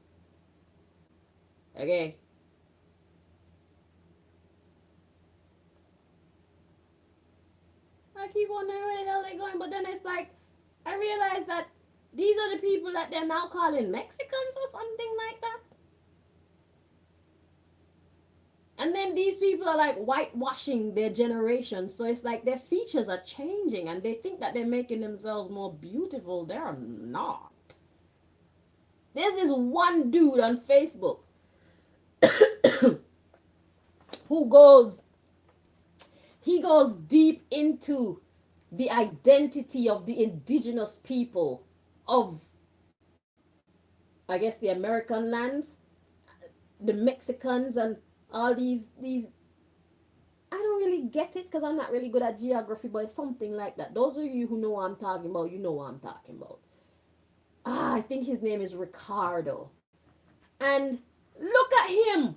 Okay? I keep wondering where the hell they're going, but then it's like, I realize that these are the people that they're now calling Mexicans or something like that. And then these people are like whitewashing their generation. So it's like their features are changing and they think that they're making themselves more beautiful. They're not. There's this one dude on Facebook who goes deep into the identity of the indigenous people of, I guess, the American lands, the Mexicans and all these I don't really get it because I'm not really good at geography, but it's something like that. Those of you who know what I'm talking about, you know what I'm talking about. I think his name is Ricardo. And look at him.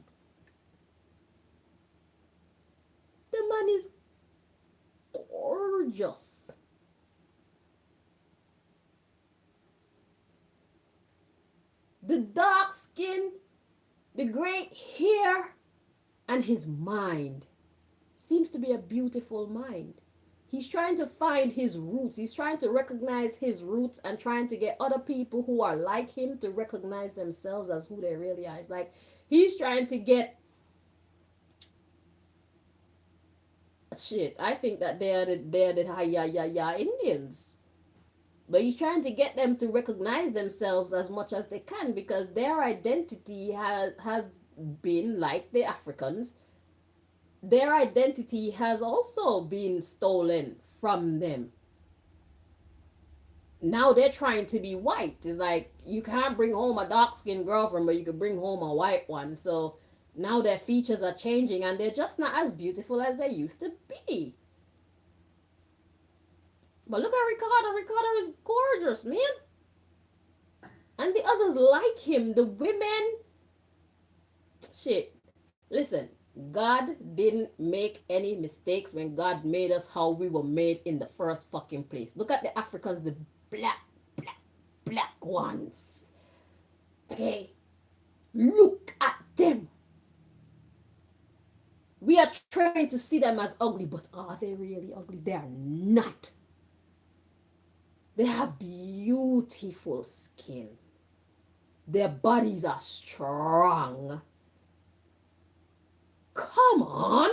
The man is gorgeous. The dark skin, the great hair, and his mind seems to be a beautiful mind. He's trying to find his roots. He's trying to recognize his roots and trying to get other people who are like him to recognize themselves as who they really are. It's like he's trying to get shit. I think that they're the Haya Indians. But he's trying to get them to recognize themselves as much as they can because their identity has been like the Africans. Their identity has also been stolen from them. Now they're trying to be white. It's like you can't bring home a dark skinned girlfriend, but you can bring home a white one. So now their features are changing and they're just not as beautiful as they used to be. But look at Ricardo. Ricardo is gorgeous, man. And the others like him. The women. Shit. Listen, God didn't make any mistakes when God made us how we were made in the first fucking place. Look at the Africans, the black ones. Okay? Look at them. We are trying to see them as ugly, but are they really ugly? They are not. They have beautiful skin. Their bodies are strong. Come on.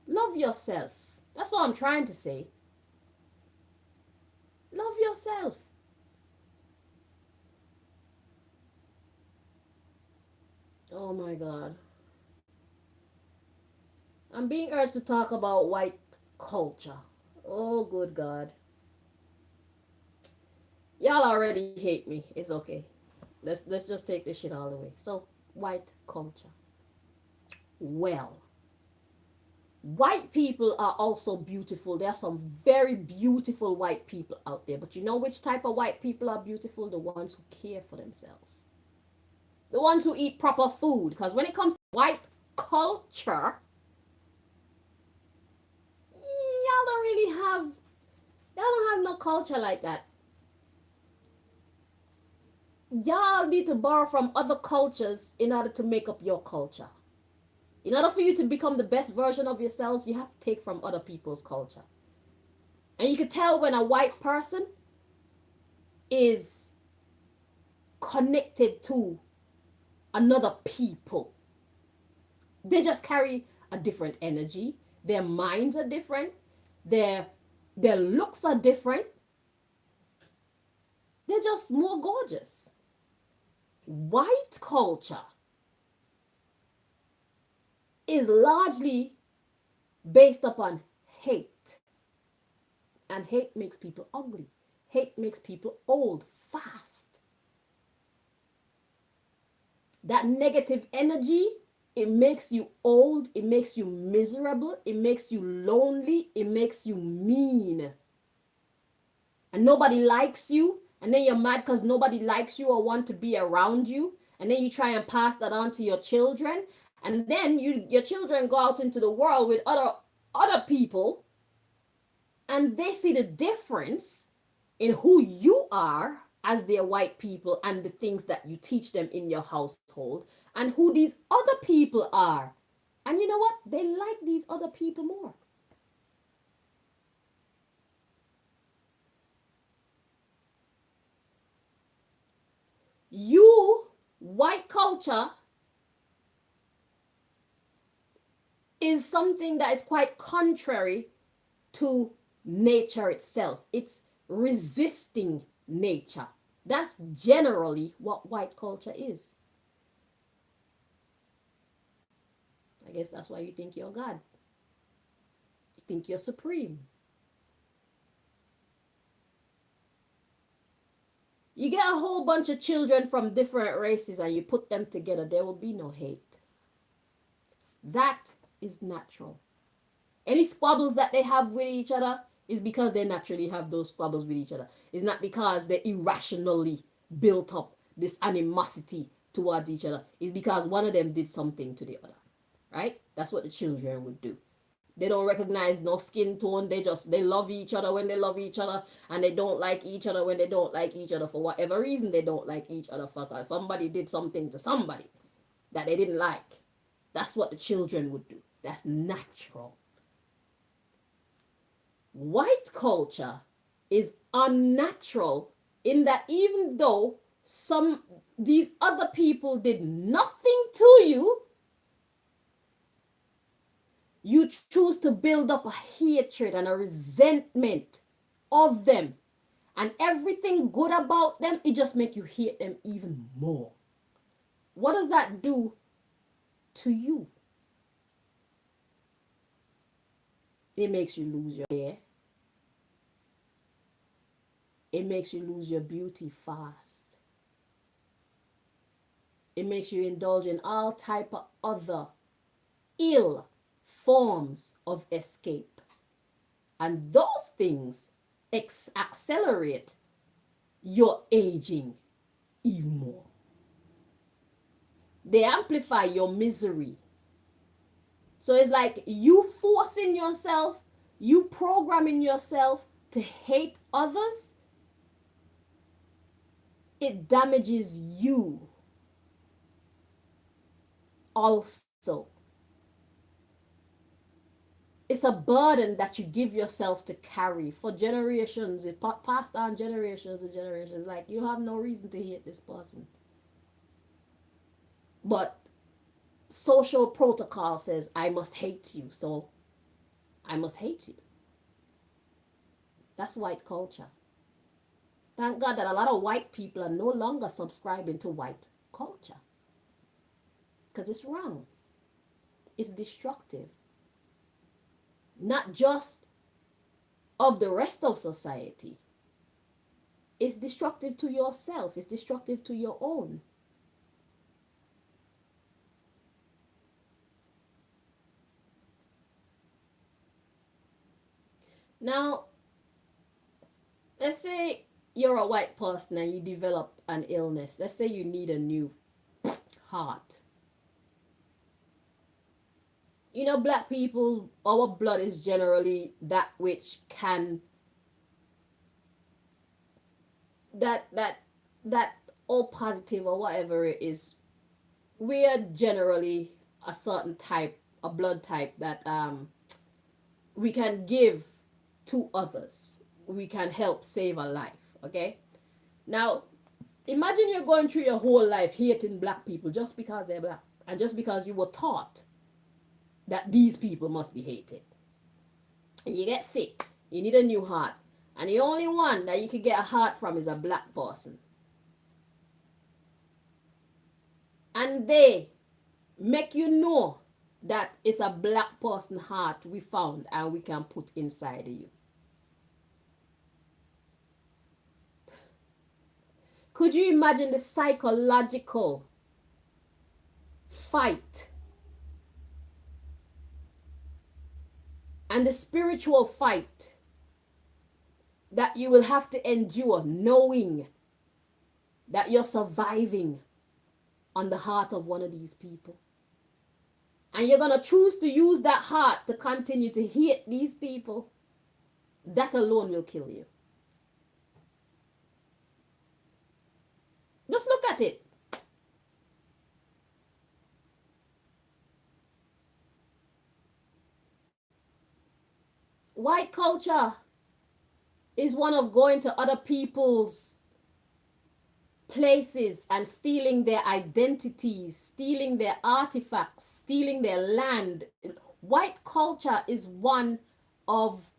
Love yourself. That's all I'm trying to say. Love yourself. Oh my God. I'm being urged to talk about white culture. Oh, good God. Y'all already hate me. It's okay. Let's just take this shit all the way. So, white culture. Well, white people are also beautiful. There are some very beautiful white people out there. But you know which type of white people are beautiful? The ones who care for themselves. The ones who eat proper food. Because when it comes to white culture, y'all don't really have, y'all don't have no culture like that. Y'all need to borrow from other cultures in order to make up your culture. In order for you to become the best version of yourselves, you have to take from other people's culture. And you can tell when a white person is connected to another people. They just carry a different energy. Their minds are different. Their their looks are different. They're just more gorgeous. White culture is largely based upon hate. And hate makes people ugly. Hate makes people old fast. That negative energy, it makes you old, it makes you miserable, it makes you lonely, it makes you mean. And nobody likes you, and then you're mad because nobody likes you or want to be around you, and then you try and pass that on to your children, and then your children go out into the world with other people, and they see the difference in who you are as their white people and the things that you teach them in your household and who these other people are. And you know what? They like these other people more. You, white culture, is something that is quite contrary to nature itself. It's resisting nature. That's generally what white culture is. I guess that's why you think you're God. You think you're supreme. You get a whole bunch of children from different races and you put them together, there will be no hate. That is natural. Any squabbles that they have with each other is because they naturally have those squabbles with each other. It's not because they irrationally built up this animosity towards each other. It's because one of them did something to the other. Right? That's what the children would do. They don't recognize no skin tone. They love each other when they love each other, and they don't like each other when they don't like each other for whatever reason they don't like each other for, because somebody did something to somebody that they didn't like. That's what the children would do. That's natural. White culture is unnatural in that even though these other people did nothing to you, you choose to build up a hatred and a resentment of them. And everything good about them, it just make you hate them even more. What does that do to you? It makes you lose your hair. It makes you lose your beauty fast. It makes you indulge in all type of other ill forms of escape. And those things accelerate your aging even more. They amplify your misery. So it's like you forcing yourself, you programming yourself to hate others. It damages you also. It's a burden that you give yourself to carry for generations. It passed on generations and generations. Like, you have no reason to hate this person. But social protocol says, I must hate you, so I must hate you. That's white culture. Thank God that a lot of white people are no longer subscribing to white culture. Because it's wrong. It's destructive. not just of the rest of society. It's destructive to yourself, it's destructive to your own. Now, let's say you're a white person and you develop an illness. Let's say you need a new heart. You know, black people, our blood is generally that which can that that O positive or whatever it is. We are generally a certain type, a blood type that we can give to others. We can help save a life. Okay. Now, imagine you're going through your whole life hating black people just because they're black, and just because you were taught that these people must be hated. You get sick, you need a new heart, and the only one that you could get a heart from is a black person. And they make you know that it's a black person heart we found and we can put inside of you. Could you imagine the psychological fight and the spiritual fight that you will have to endure knowing that you're surviving on the heart of one of these people? And you're going to choose to use that heart to continue to hate these people. That alone will kill you. Just look at it. White culture is one of going to other people's places and stealing their identities, stealing their artifacts, stealing their land. White culture is one of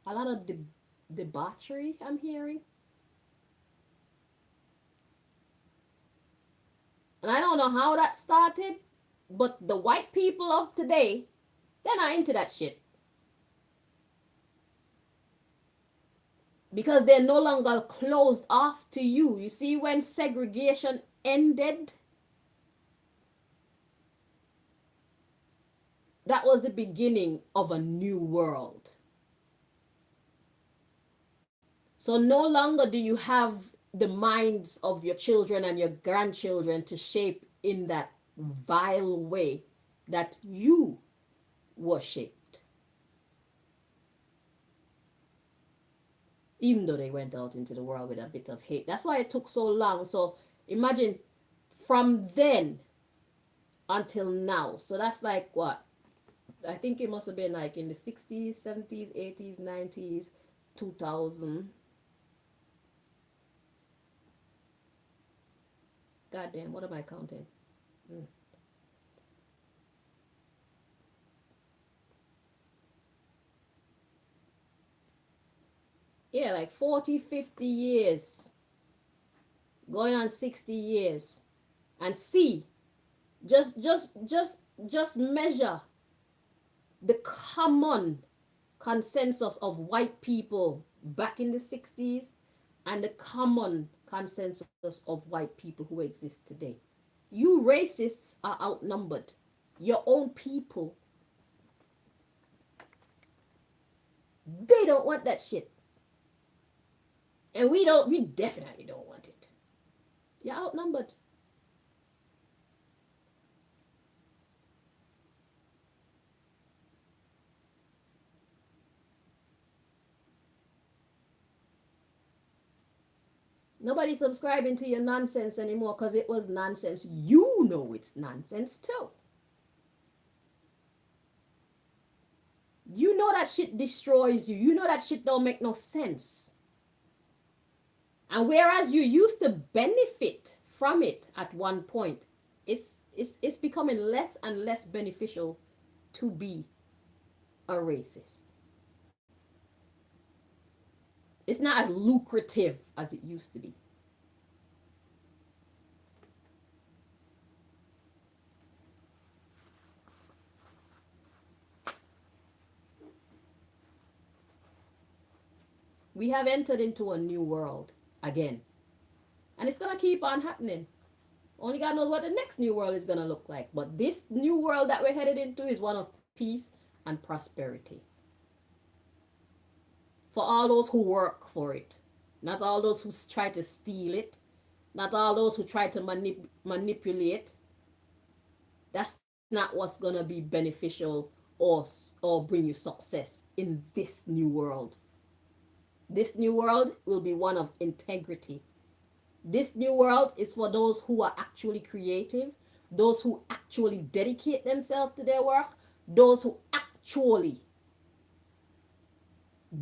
a lot of debauchery I'm hearing. And I don't know how that started, but the white people of today, they're not into that shit. Because they're no longer closed off to you. You see, when segregation ended, that was the beginning of a new world. So no longer do you have the minds of your children and your grandchildren to shape in that vile way that you were shaped. Even though they went out into the world with a bit of hate. That's why it took so long. So imagine from then until now. So that's like what? I think it must have been like in the 60s, 70s, 80s, 90s, 2000. God damn, what am I counting? Yeah, like 40, 50 years. Going on 60 years. And see, just measure the common consensus of white people back in the 60s and the common consensus of white people who exist today. You racists are outnumbered. Your own people, they don't want that shit. And we definitely don't want it. You're outnumbered. Nobody's subscribing to your nonsense anymore because it was nonsense. You know it's nonsense too. You know that shit destroys you. You know that shit don't make no sense. And whereas you used to benefit from it at one point, it's becoming less and less beneficial to be a racist. It's not as lucrative as it used to be. We have entered into a new world again. And it's going to keep on happening. Only God knows what the next new world is going to look like. But this new world that we're headed into is one of peace and prosperity. For all those who work for it, not all those who try to steal it, not all those who try to manipulate. That's not what's going to be beneficial or bring you success in this new world. This new world will be one of integrity. This new world is for those who are actually creative, those who actually dedicate themselves to their work, those who actually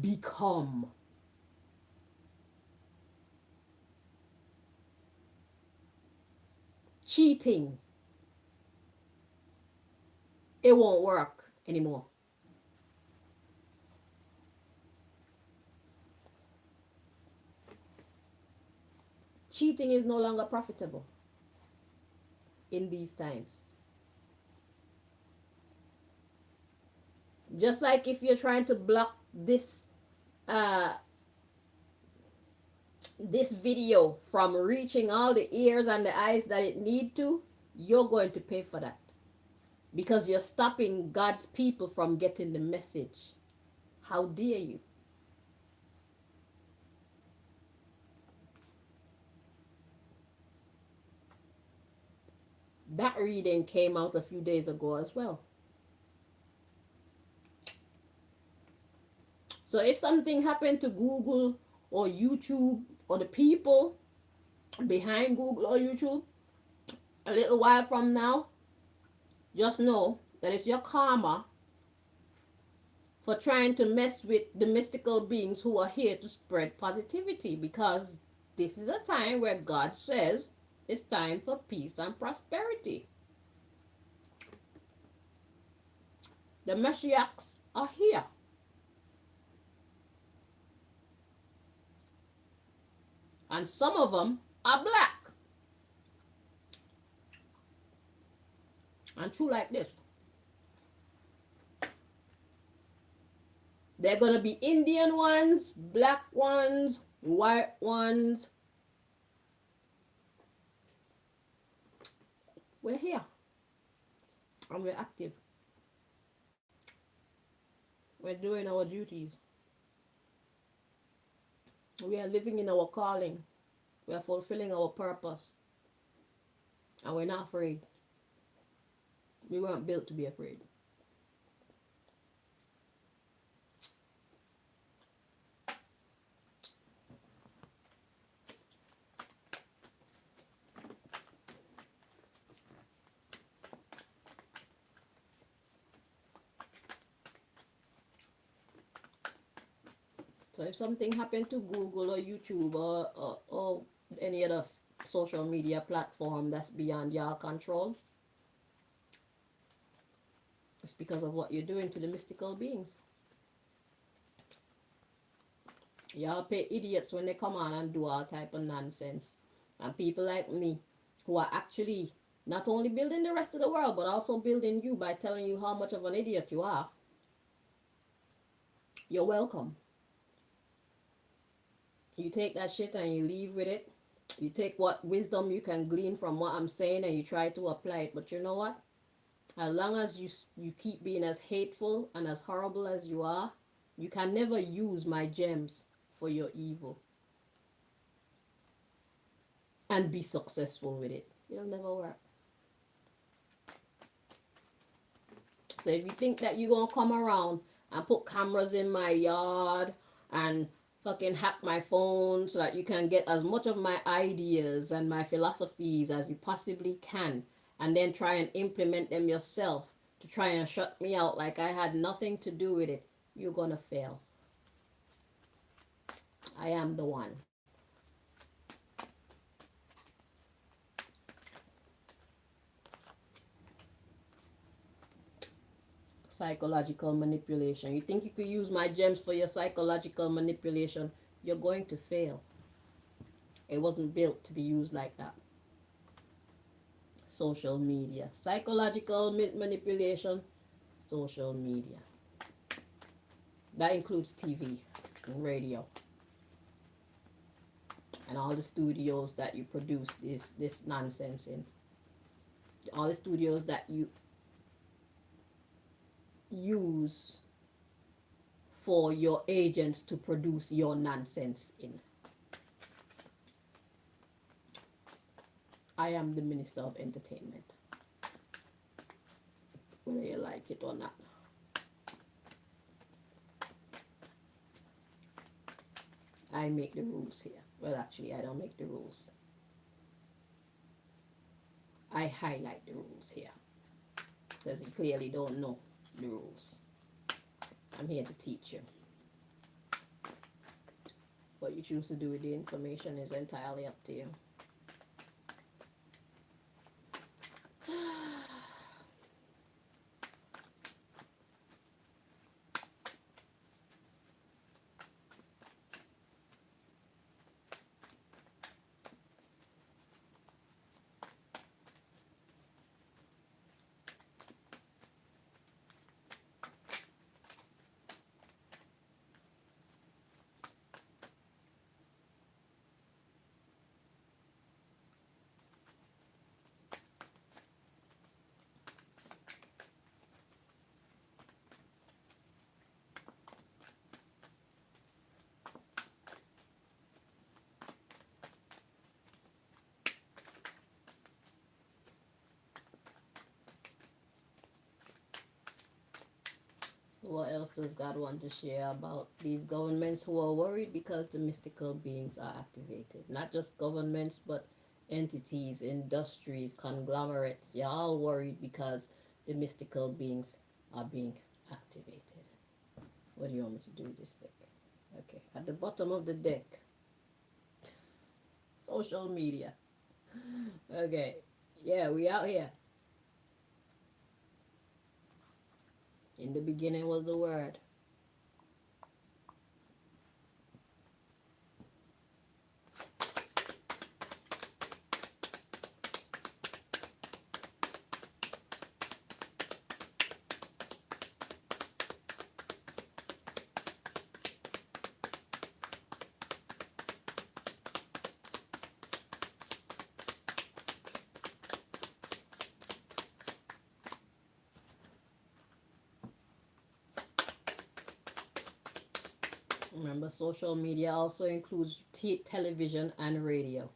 become. Cheating, it won't work anymore. Cheating is no longer profitable in these times. Just like if you're trying to block uh this video from reaching all the ears and the eyes that it need to, you're going to pay for that because you're stopping God's people from getting the message. How dare you? That reading came out a few days ago as well. So if something happened to Google or YouTube or the people behind Google or YouTube a little while from now, just know that it's your karma for trying to mess with the mystical beings who are here to spread positivity, because this is a time where God says it's time for peace and prosperity. The Messiahs are here. And some of them are black. And true like this. They're going to be Indian ones, black ones, white ones. We're here. And we're active. We're doing our duties. We are living in our calling. We are fulfilling our purpose. And we're not afraid. We weren't built to be afraid. So if something happened to Google or YouTube or any other social media platform that's beyond your control, it's because of what you're doing to the mystical beings. Y'all pay idiots when they come on and do all type of nonsense. And people like me who are actually not only building the rest of the world, but also building you by telling you how much of an idiot you are. You're welcome. You take that shit and you leave with it. You take what wisdom you can glean from what I'm saying and you try to apply it. But you know what? As long as you keep being as hateful and as horrible as you are, you can never use my gems for your evil and be successful with it. It'll never work. So if you think that you're going to come around and put cameras in my yard and fucking hack my phone so that you can get as much of my ideas and my philosophies as you possibly can, and then try and implement them yourself to try and shut me out like I had nothing to do with it, you're gonna fail. I am the one. Psychological manipulation. You think you could use my gems for your psychological manipulation? You're going to fail. It wasn't built to be used like that. Social media. Psychological manipulation. Social media. That includes TV and radio. and all the studios that you produce this nonsense in, all the studios that you use for your agents to produce your nonsense in. I am the Minister of Entertainment, whether you like it or not. I make the rules here. Well, actually, I don't make the rules. I highlight the rules here because you clearly don't know the rules. I'm here to teach you. What you choose to do with the information is entirely up to you. What else does God want to share about these governments who are worried because the mystical beings are activated? Not just governments, but entities, industries, conglomerates. You're all worried because the mystical beings are being activated. What do you want me to do with this deck? Okay, at the bottom of the deck, social media. Okay, yeah, we out here. In the beginning was the Word. Remember, social media also includes television and radio,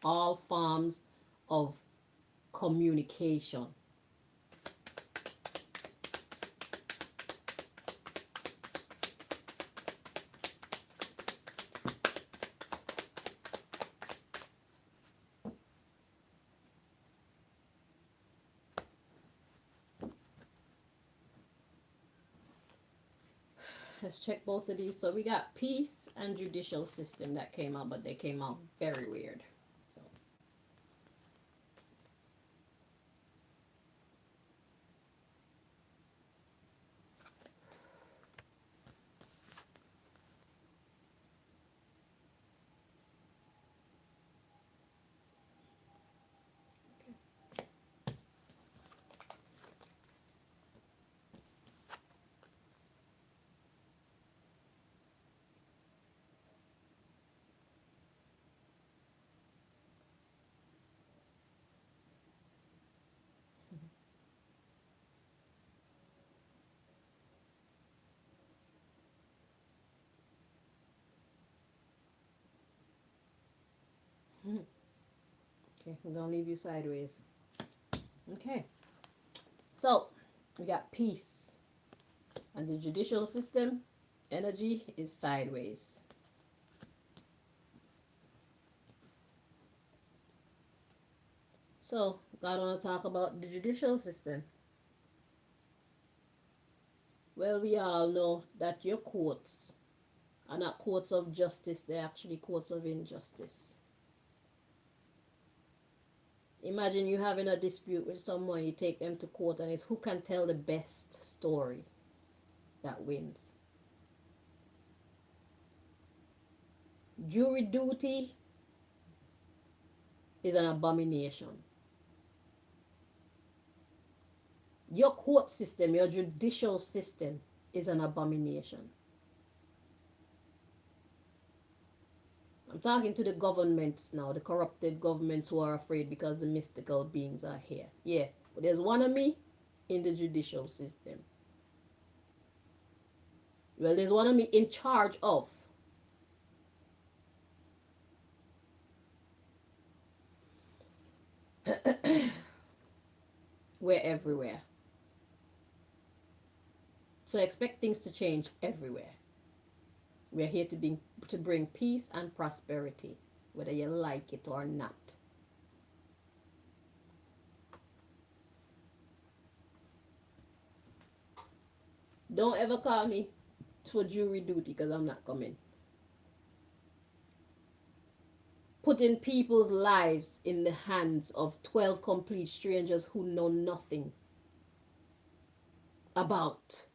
all forms of communication. Let's check both of these. So we got peace and judicial system that came out, but they came out very weird. So okay, we're gonna leave you sideways. Okay, so we got peace, and the judicial system energy is sideways. So God wanna talk about the judicial system. Well, we all know that your courts are not courts of justice, they're actually courts of injustice. Imagine you having a dispute with someone, you take them to court, and it's who can tell the best story that wins. Jury duty is an abomination. Your court system, your judicial system is an abomination. I'm talking to the governments now, the corrupted governments who are afraid because the mystical beings are here. Yeah, but there's one of me in the judicial system. Well, there's one of me in charge of. We're everywhere. So expect things to change everywhere. We're here to bring peace and prosperity, whether you like it or not. Don't ever call me for jury duty because I'm not coming. Putting people's lives in the hands of 12 complete strangers who know nothing about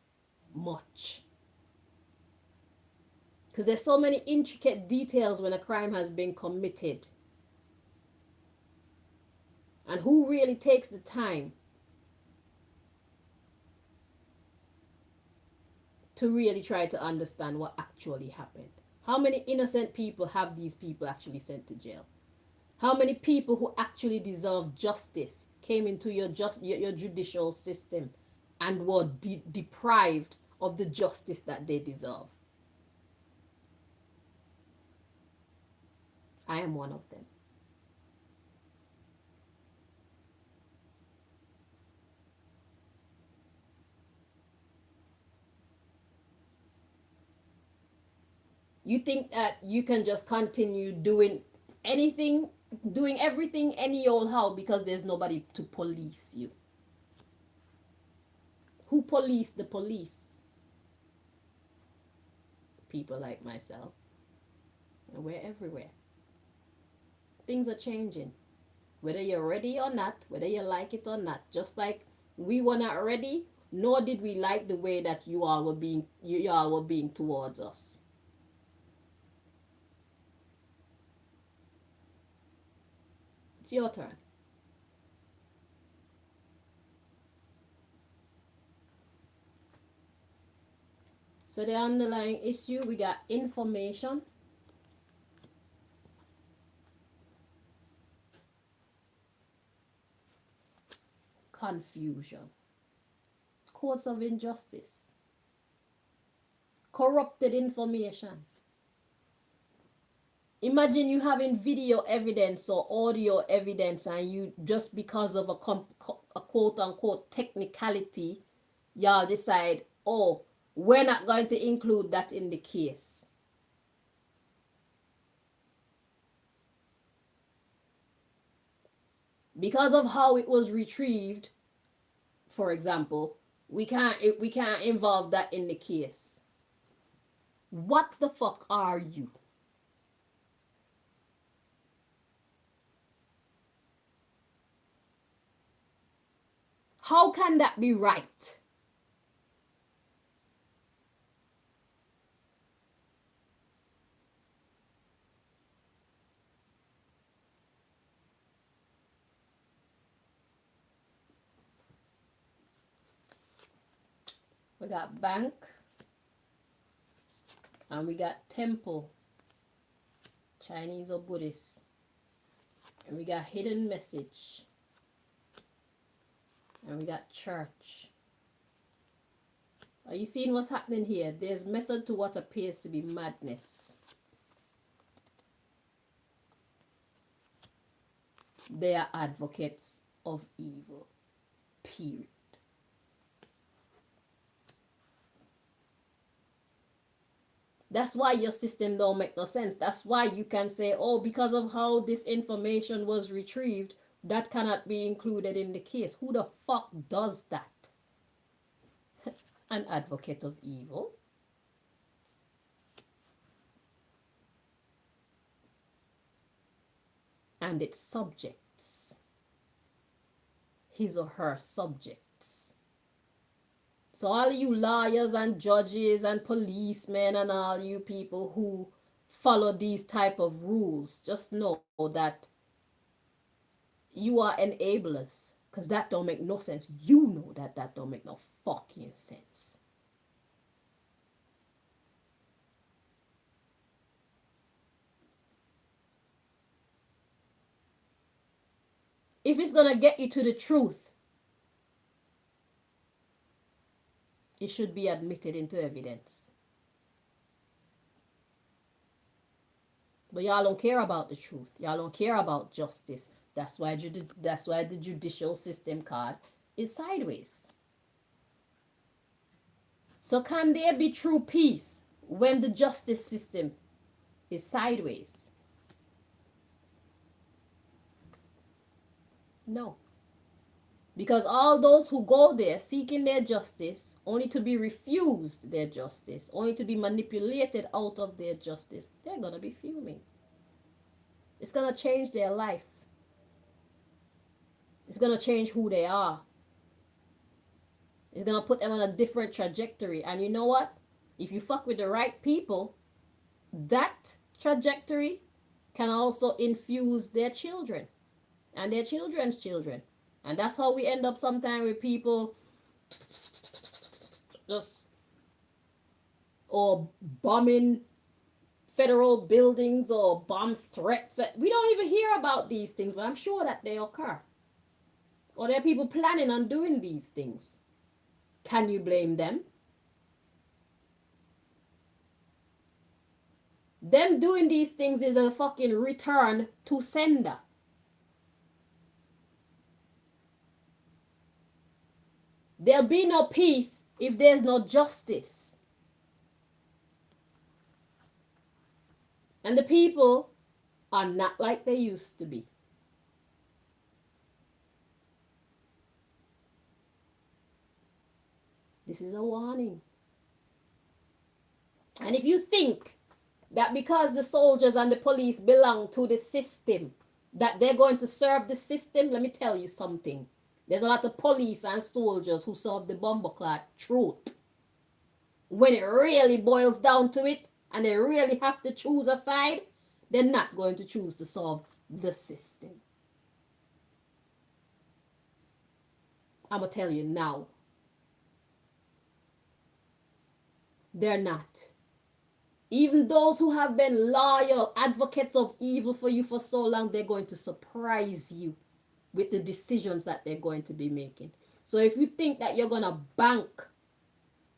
much. Because there's so many intricate details when a crime has been committed. And who really takes the time to really try to understand what actually happened? How many innocent people have these people actually sent to jail? How many people who actually deserve justice came into your judicial system and were deprived of the justice that they deserve? I am one of them. You think that you can just continue doing anything, doing everything any old how because there's nobody to police you? Who police the police? People like myself. And we're everywhere. Things are changing. Whether you're ready or not, whether you like it or not. Just like we were not ready, nor did we like the way that you all were being towards us. It's your turn. So the underlying issue, we got information, confusion, courts of injustice, corrupted information. Imagine you having video evidence or audio evidence and you just because of a quote unquote technicality, y'all decide, oh, we're not going to include that in the case. Because of how it was retrieved, for example, we can't involve that in the case. What the fuck are you? How can that be right? We got bank and we got temple, Chinese or Buddhist, and we got hidden message, and we got church. Are you seeing what's happening here? There's method to what appears to be madness. They are advocates of evil. Period. That's why your system don't make no sense. That's why you can say, oh, because of how this information was retrieved, that cannot be included in the case. Who the fuck does that? An advocate of evil. And its subjects. His or her subjects. So all you lawyers and judges and policemen and all you people who follow these type of rules, just know that you are enablers. Because that don't make no sense. You know that don't make no fucking sense. If it's going to get you to the truth, it should be admitted into evidence. But y'all don't care about the truth. Y'all don't care about justice. That's why the judicial system card is sideways. So can there be true peace when the justice system is sideways? No. Because all those who go there seeking their justice, only to be refused their justice, only to be manipulated out of their justice, they're going to be fuming. It's going to change their life. It's going to change who they are. It's going to put them on a different trajectory. And you know what? If you fuck with the right people, that trajectory can also infuse their children and their children's children. And that's how we end up sometimes with people just or bombing federal buildings or bomb threats. We don't even hear about these things, but I'm sure that they occur. Or there are people planning on doing these things. Can you blame them? Them doing these things is a fucking return to sender. There'll be no peace if there's no justice. And the people are not like they used to be. This is a warning. And if you think that because the soldiers and the police belong to the system, that they're going to serve the system, let me tell you something. There's a lot of police and soldiers who serve the bumbleclad truth. When it really boils down to it, and they really have to choose a side, they're not going to choose to solve the system. I'm going to tell you now. They're not. Even those who have been loyal advocates of evil for you for so long, they're going to surprise you with the decisions that they're going to be making. So if you think that you're going to bank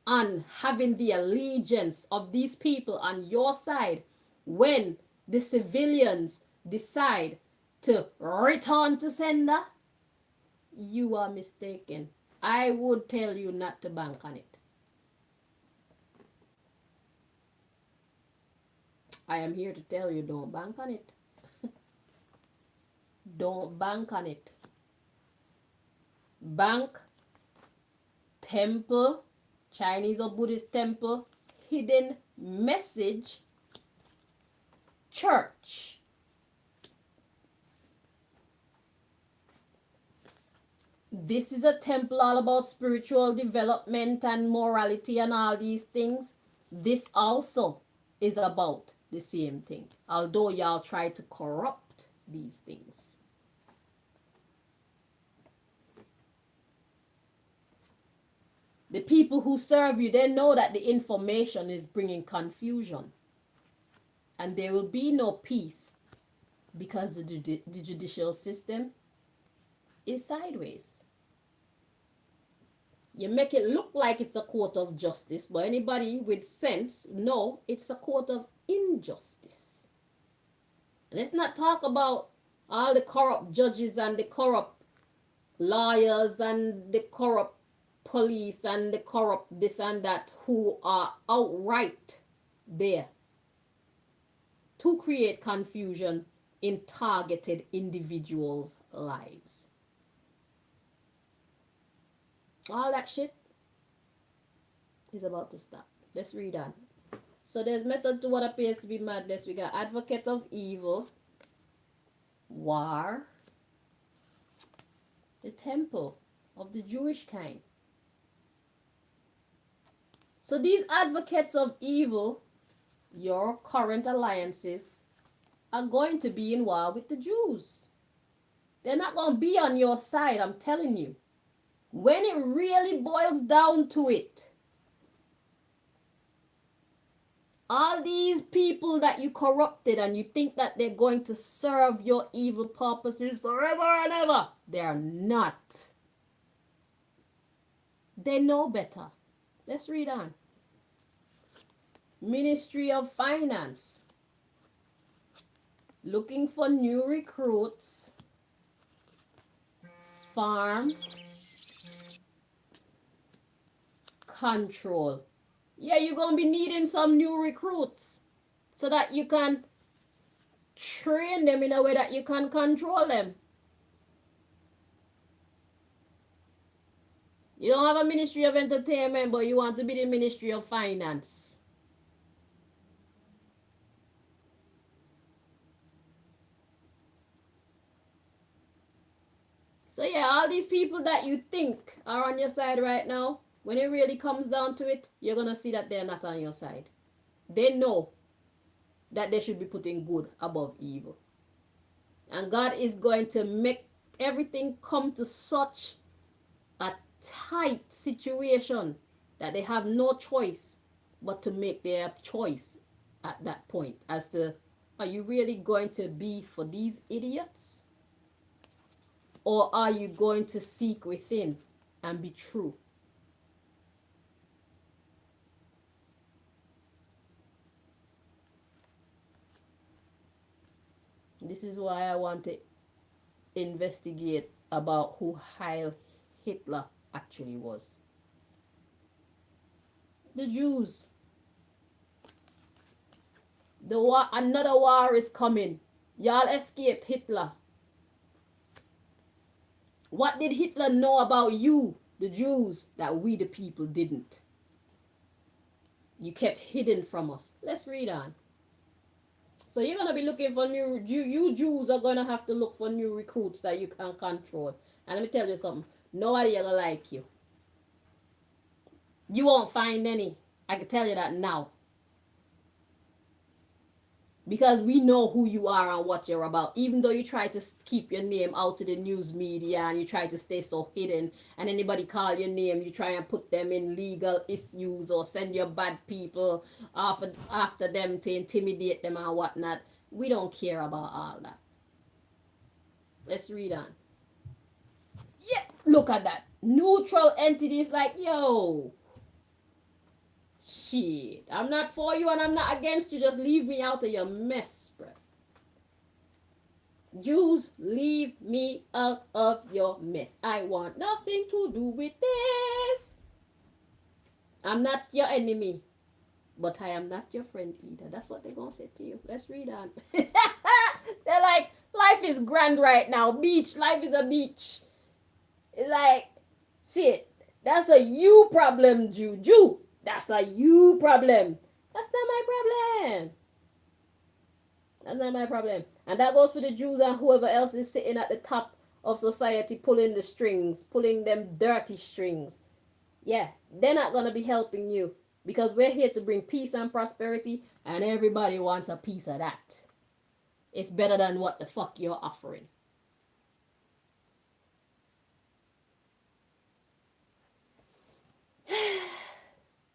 on having the allegiance of these people on your side when the civilians decide to return to sender, you are mistaken. I would tell you not to bank on it. I am here to tell you, don't bank on it. Don't bank on it. Bank, temple, Chinese or Buddhist temple, hidden message, church. This is a temple all about spiritual development and morality and all these things. This also is about the same thing, although y'all try to corrupt these things. The people who serve you, they know that the information is bringing confusion. And there will be no peace because the judicial system is sideways. You make it look like it's a court of justice, but anybody with sense know it's a court of injustice. And let's not talk about all the corrupt judges and the corrupt lawyers and the corrupt police and the corrupt this and that who are outright there to create confusion in targeted individuals' lives. All that shit is about to stop. Let's read on. So there's method to what appears to be madness. We got advocate of evil, war, the temple of the Jewish kind. So these advocates of evil, your current alliances, are going to be in war with the Jews. They're not going to be on your side, I'm telling you. When it really boils down to it, All these people that you corrupted and you think that they're going to serve your evil purposes forever and ever, they're not. They know better. Let's read on. Ministry of Finance. Looking for new recruits. Farm control. Yeah, you're going to be needing some new recruits so that you can train them in a way that you can control them. You don't have a Ministry of Entertainment, but you want to be the Ministry of Finance. So yeah, all these people that you think are on your side right now, when it really comes down to it, you're going to see that they're not on your side. They know that they should be putting good above evil. And God is going to make everything come to such a tight situation that they have no choice but to make their choice at that point as to, are you really going to be for these idiots? Or are you going to seek within and be true? This is why I want to investigate about who Heil Hitler actually was. The Jews. The war, another war is coming. Y'all escaped Hitler. What did Hitler know about you, the Jews, that we the people didn't? You kept hidden from us. Let's read on. So you're going to be looking for you Jews are going to have to look for new recruits that you can control. And let me tell you something. Nobody ever like you. You won't find any. I can tell you that now. Because we know who you are and what you're about. Even though you try to keep your name out of the news media and you try to stay so hidden, and anybody call your name, you try and put them in legal issues or send your bad people after them to intimidate them and whatnot. We don't care about all that. Let's read on. Yeah, look at that. Neutral entities like, yo, shit, I'm not for you and I'm not against you. Just leave me out of your mess, bro. Jews, leave me out of your mess. I want nothing to do with this. I'm not your enemy, but I am not your friend either. That's what they're going to say to you. Let's read on. They're like, life is grand right now. Beach. Life is a beach. It's like, shit, that's a you problem, Jew. That's a you problem. That's not my problem. That's not my problem. And that goes for the Jews and whoever else is sitting at the top of society pulling the strings, pulling them dirty strings. Yeah, they're not going to be helping you because we're here to bring peace and prosperity and everybody wants a piece of that. It's better than what the fuck you're offering.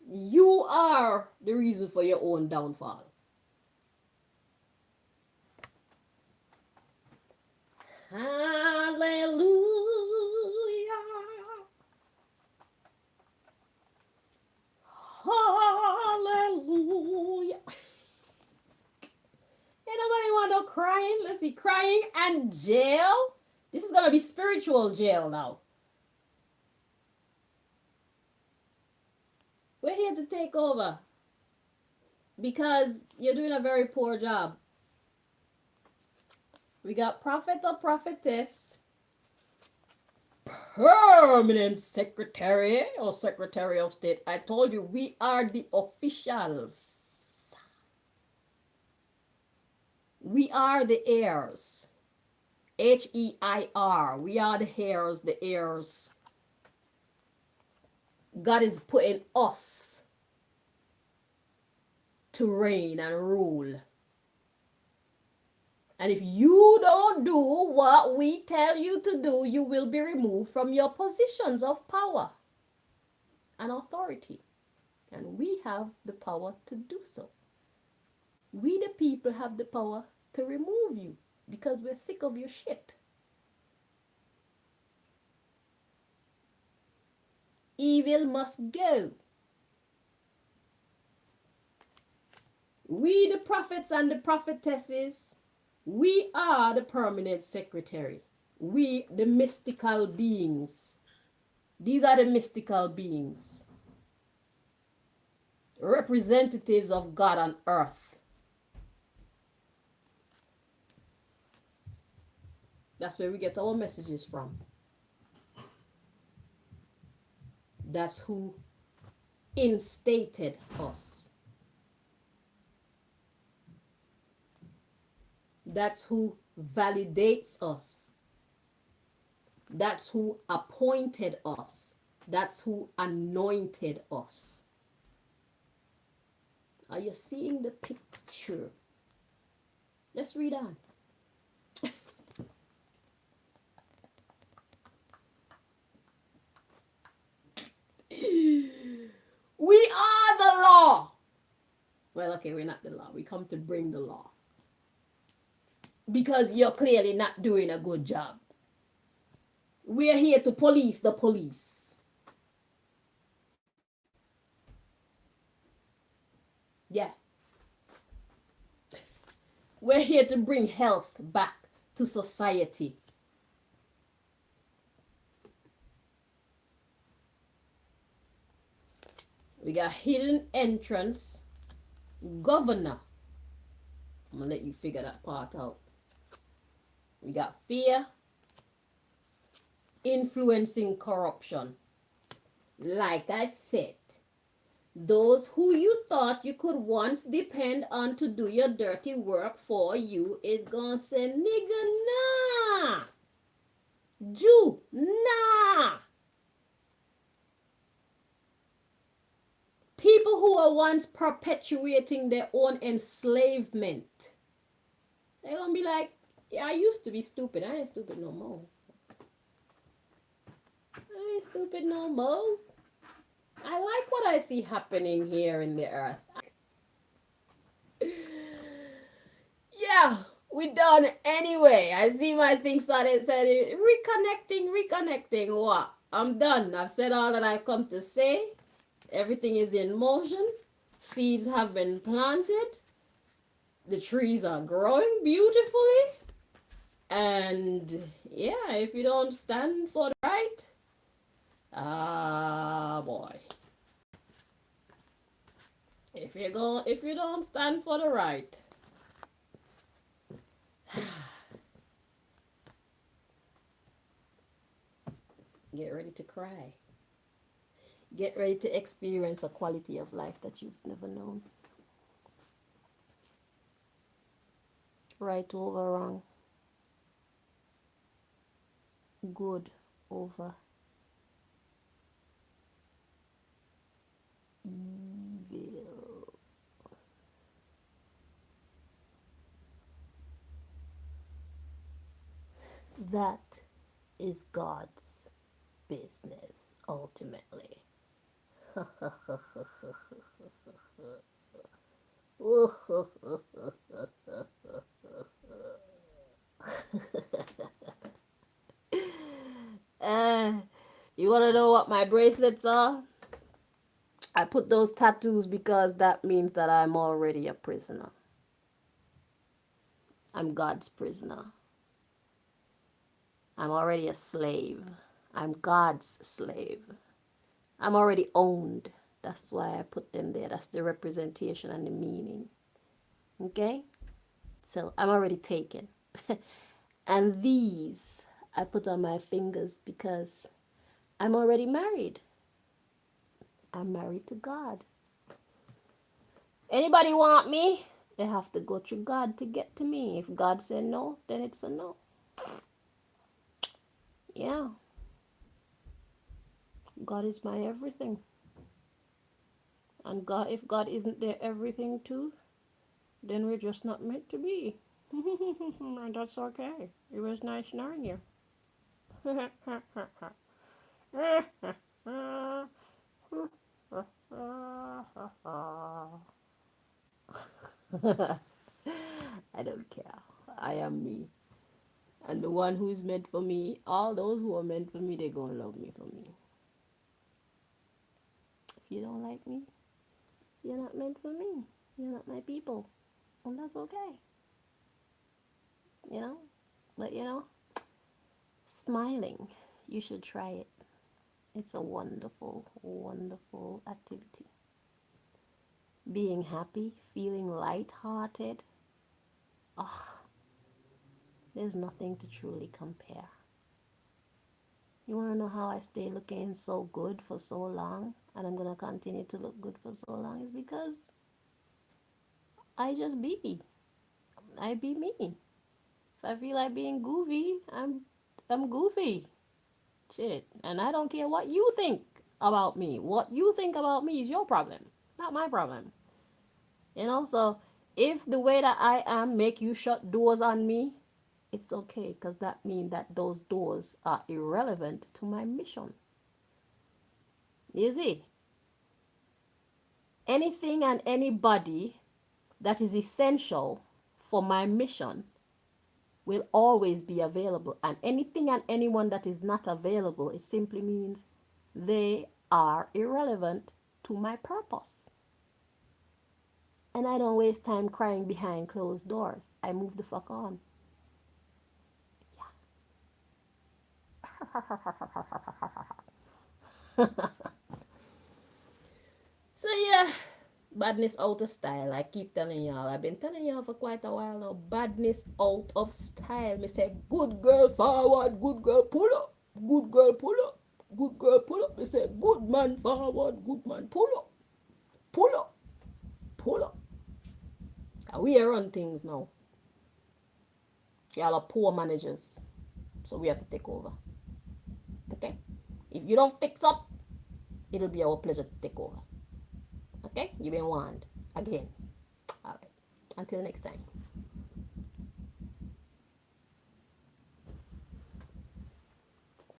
You are the reason for your own downfall. Hallelujah. Hallelujah. Ain't nobody want no crying. Let's see, crying and jail. This is gonna be spiritual jail now. We're here to take over because you're doing a very poor job. We got prophet or prophetess, permanent secretary or secretary of state. I told you we are the officials. We are the heirs. H-E-I-R. We are the heirs, the heirs. God is putting us to reign and rule. And if you don't do what we tell you to do, you will be removed from your positions of power and authority. And we have the power to do so. We, the people, have the power to remove you because we're sick of your shit. Evil must go. We, the prophets and the prophetesses, we are the permanent secretary. We, the mystical beings. These are the mystical beings, representatives of God on earth. That's where we get our messages from. That's who instated us. That's who validates us. That's who appointed us. That's who anointed us. Are you seeing the picture? Let's read on. We are the law. Well, okay, we're not the law. We come to bring the law. Because you're clearly not doing a good job. We're here to police the police. Yeah. We're here to bring health back to society. We got hidden entrance, governor. I'm going to let you figure that part out. We got fear, influencing corruption. Like I said, those who you thought you could once depend on to do your dirty work for you is gonna say, nigga, nah. Jew, nah. People who were once perpetuating their own enslavement, they're gonna be like, yeah, I used to be stupid. I ain't stupid no more. I ain't stupid no more. I like what I see happening here in the earth. Yeah, we done anyway. I see my thing started said reconnecting. What? I'm done. I've said all that I've come to say. Everything is in motion. Seeds have been planted. The trees are growing beautifully. And yeah, if you don't stand for the right, boy. If you don't stand for the right, get ready to cry. Get ready to experience a quality of life that you've never known. Right over wrong. Good over evil. That is God's business, ultimately. You want to know what my bracelets are? I put those tattoos because that means that I'm already a prisoner. I'm God's prisoner. I'm already a slave. I'm God's slave. I'm already owned. That's why I put them there. That's the representation and the meaning. Okay? So I'm already taken. And these I put on my fingers because I'm already married. I'm married to God. Anybody want me? They have to go through God to get to me. If God said no, then it's a no. Yeah. God is my everything. And God, if God isn't their everything too, then we're just not meant to be. And that's okay. It was nice knowing you. I don't care. I am me. And the one who is meant for me, all those who are meant for me, they're going to love me for me. If you don't like me, you're not meant for me. You're not my people. And that's okay. You know? But smiling, you should try it. It's a wonderful, wonderful activity. Being happy, feeling light-hearted, oh, there's nothing to truly compare. You want to know how I stay looking so good for so long and I'm going to continue to look good for so long? Is because I just be. I be me. If I feel like being goofy, I'm goofy. Shit. And I don't care what you think about me. What you think about me is your problem, not my problem. So if the way that I am make you shut doors on me, it's okay because that means that those doors are irrelevant to my mission. You see, anything and anybody that is essential for my mission will always be available. And anything and anyone that is not available, it simply means they are irrelevant to my purpose. And I don't waste time crying behind closed doors. I move the fuck on. So yeah, badness out of style. I keep telling y'all. I've been telling y'all for quite a while now. Badness out of style. Me say, good girl forward, good girl pull up, good girl pull up, good girl pull up. Me say, good man forward, good man pull up, pull up, pull up. We run things now. Y'all are poor managers, so we have to take over. Okay? If you don't fix up, it'll be our pleasure to take over. Okay? You've been warned again. All right. Until next time.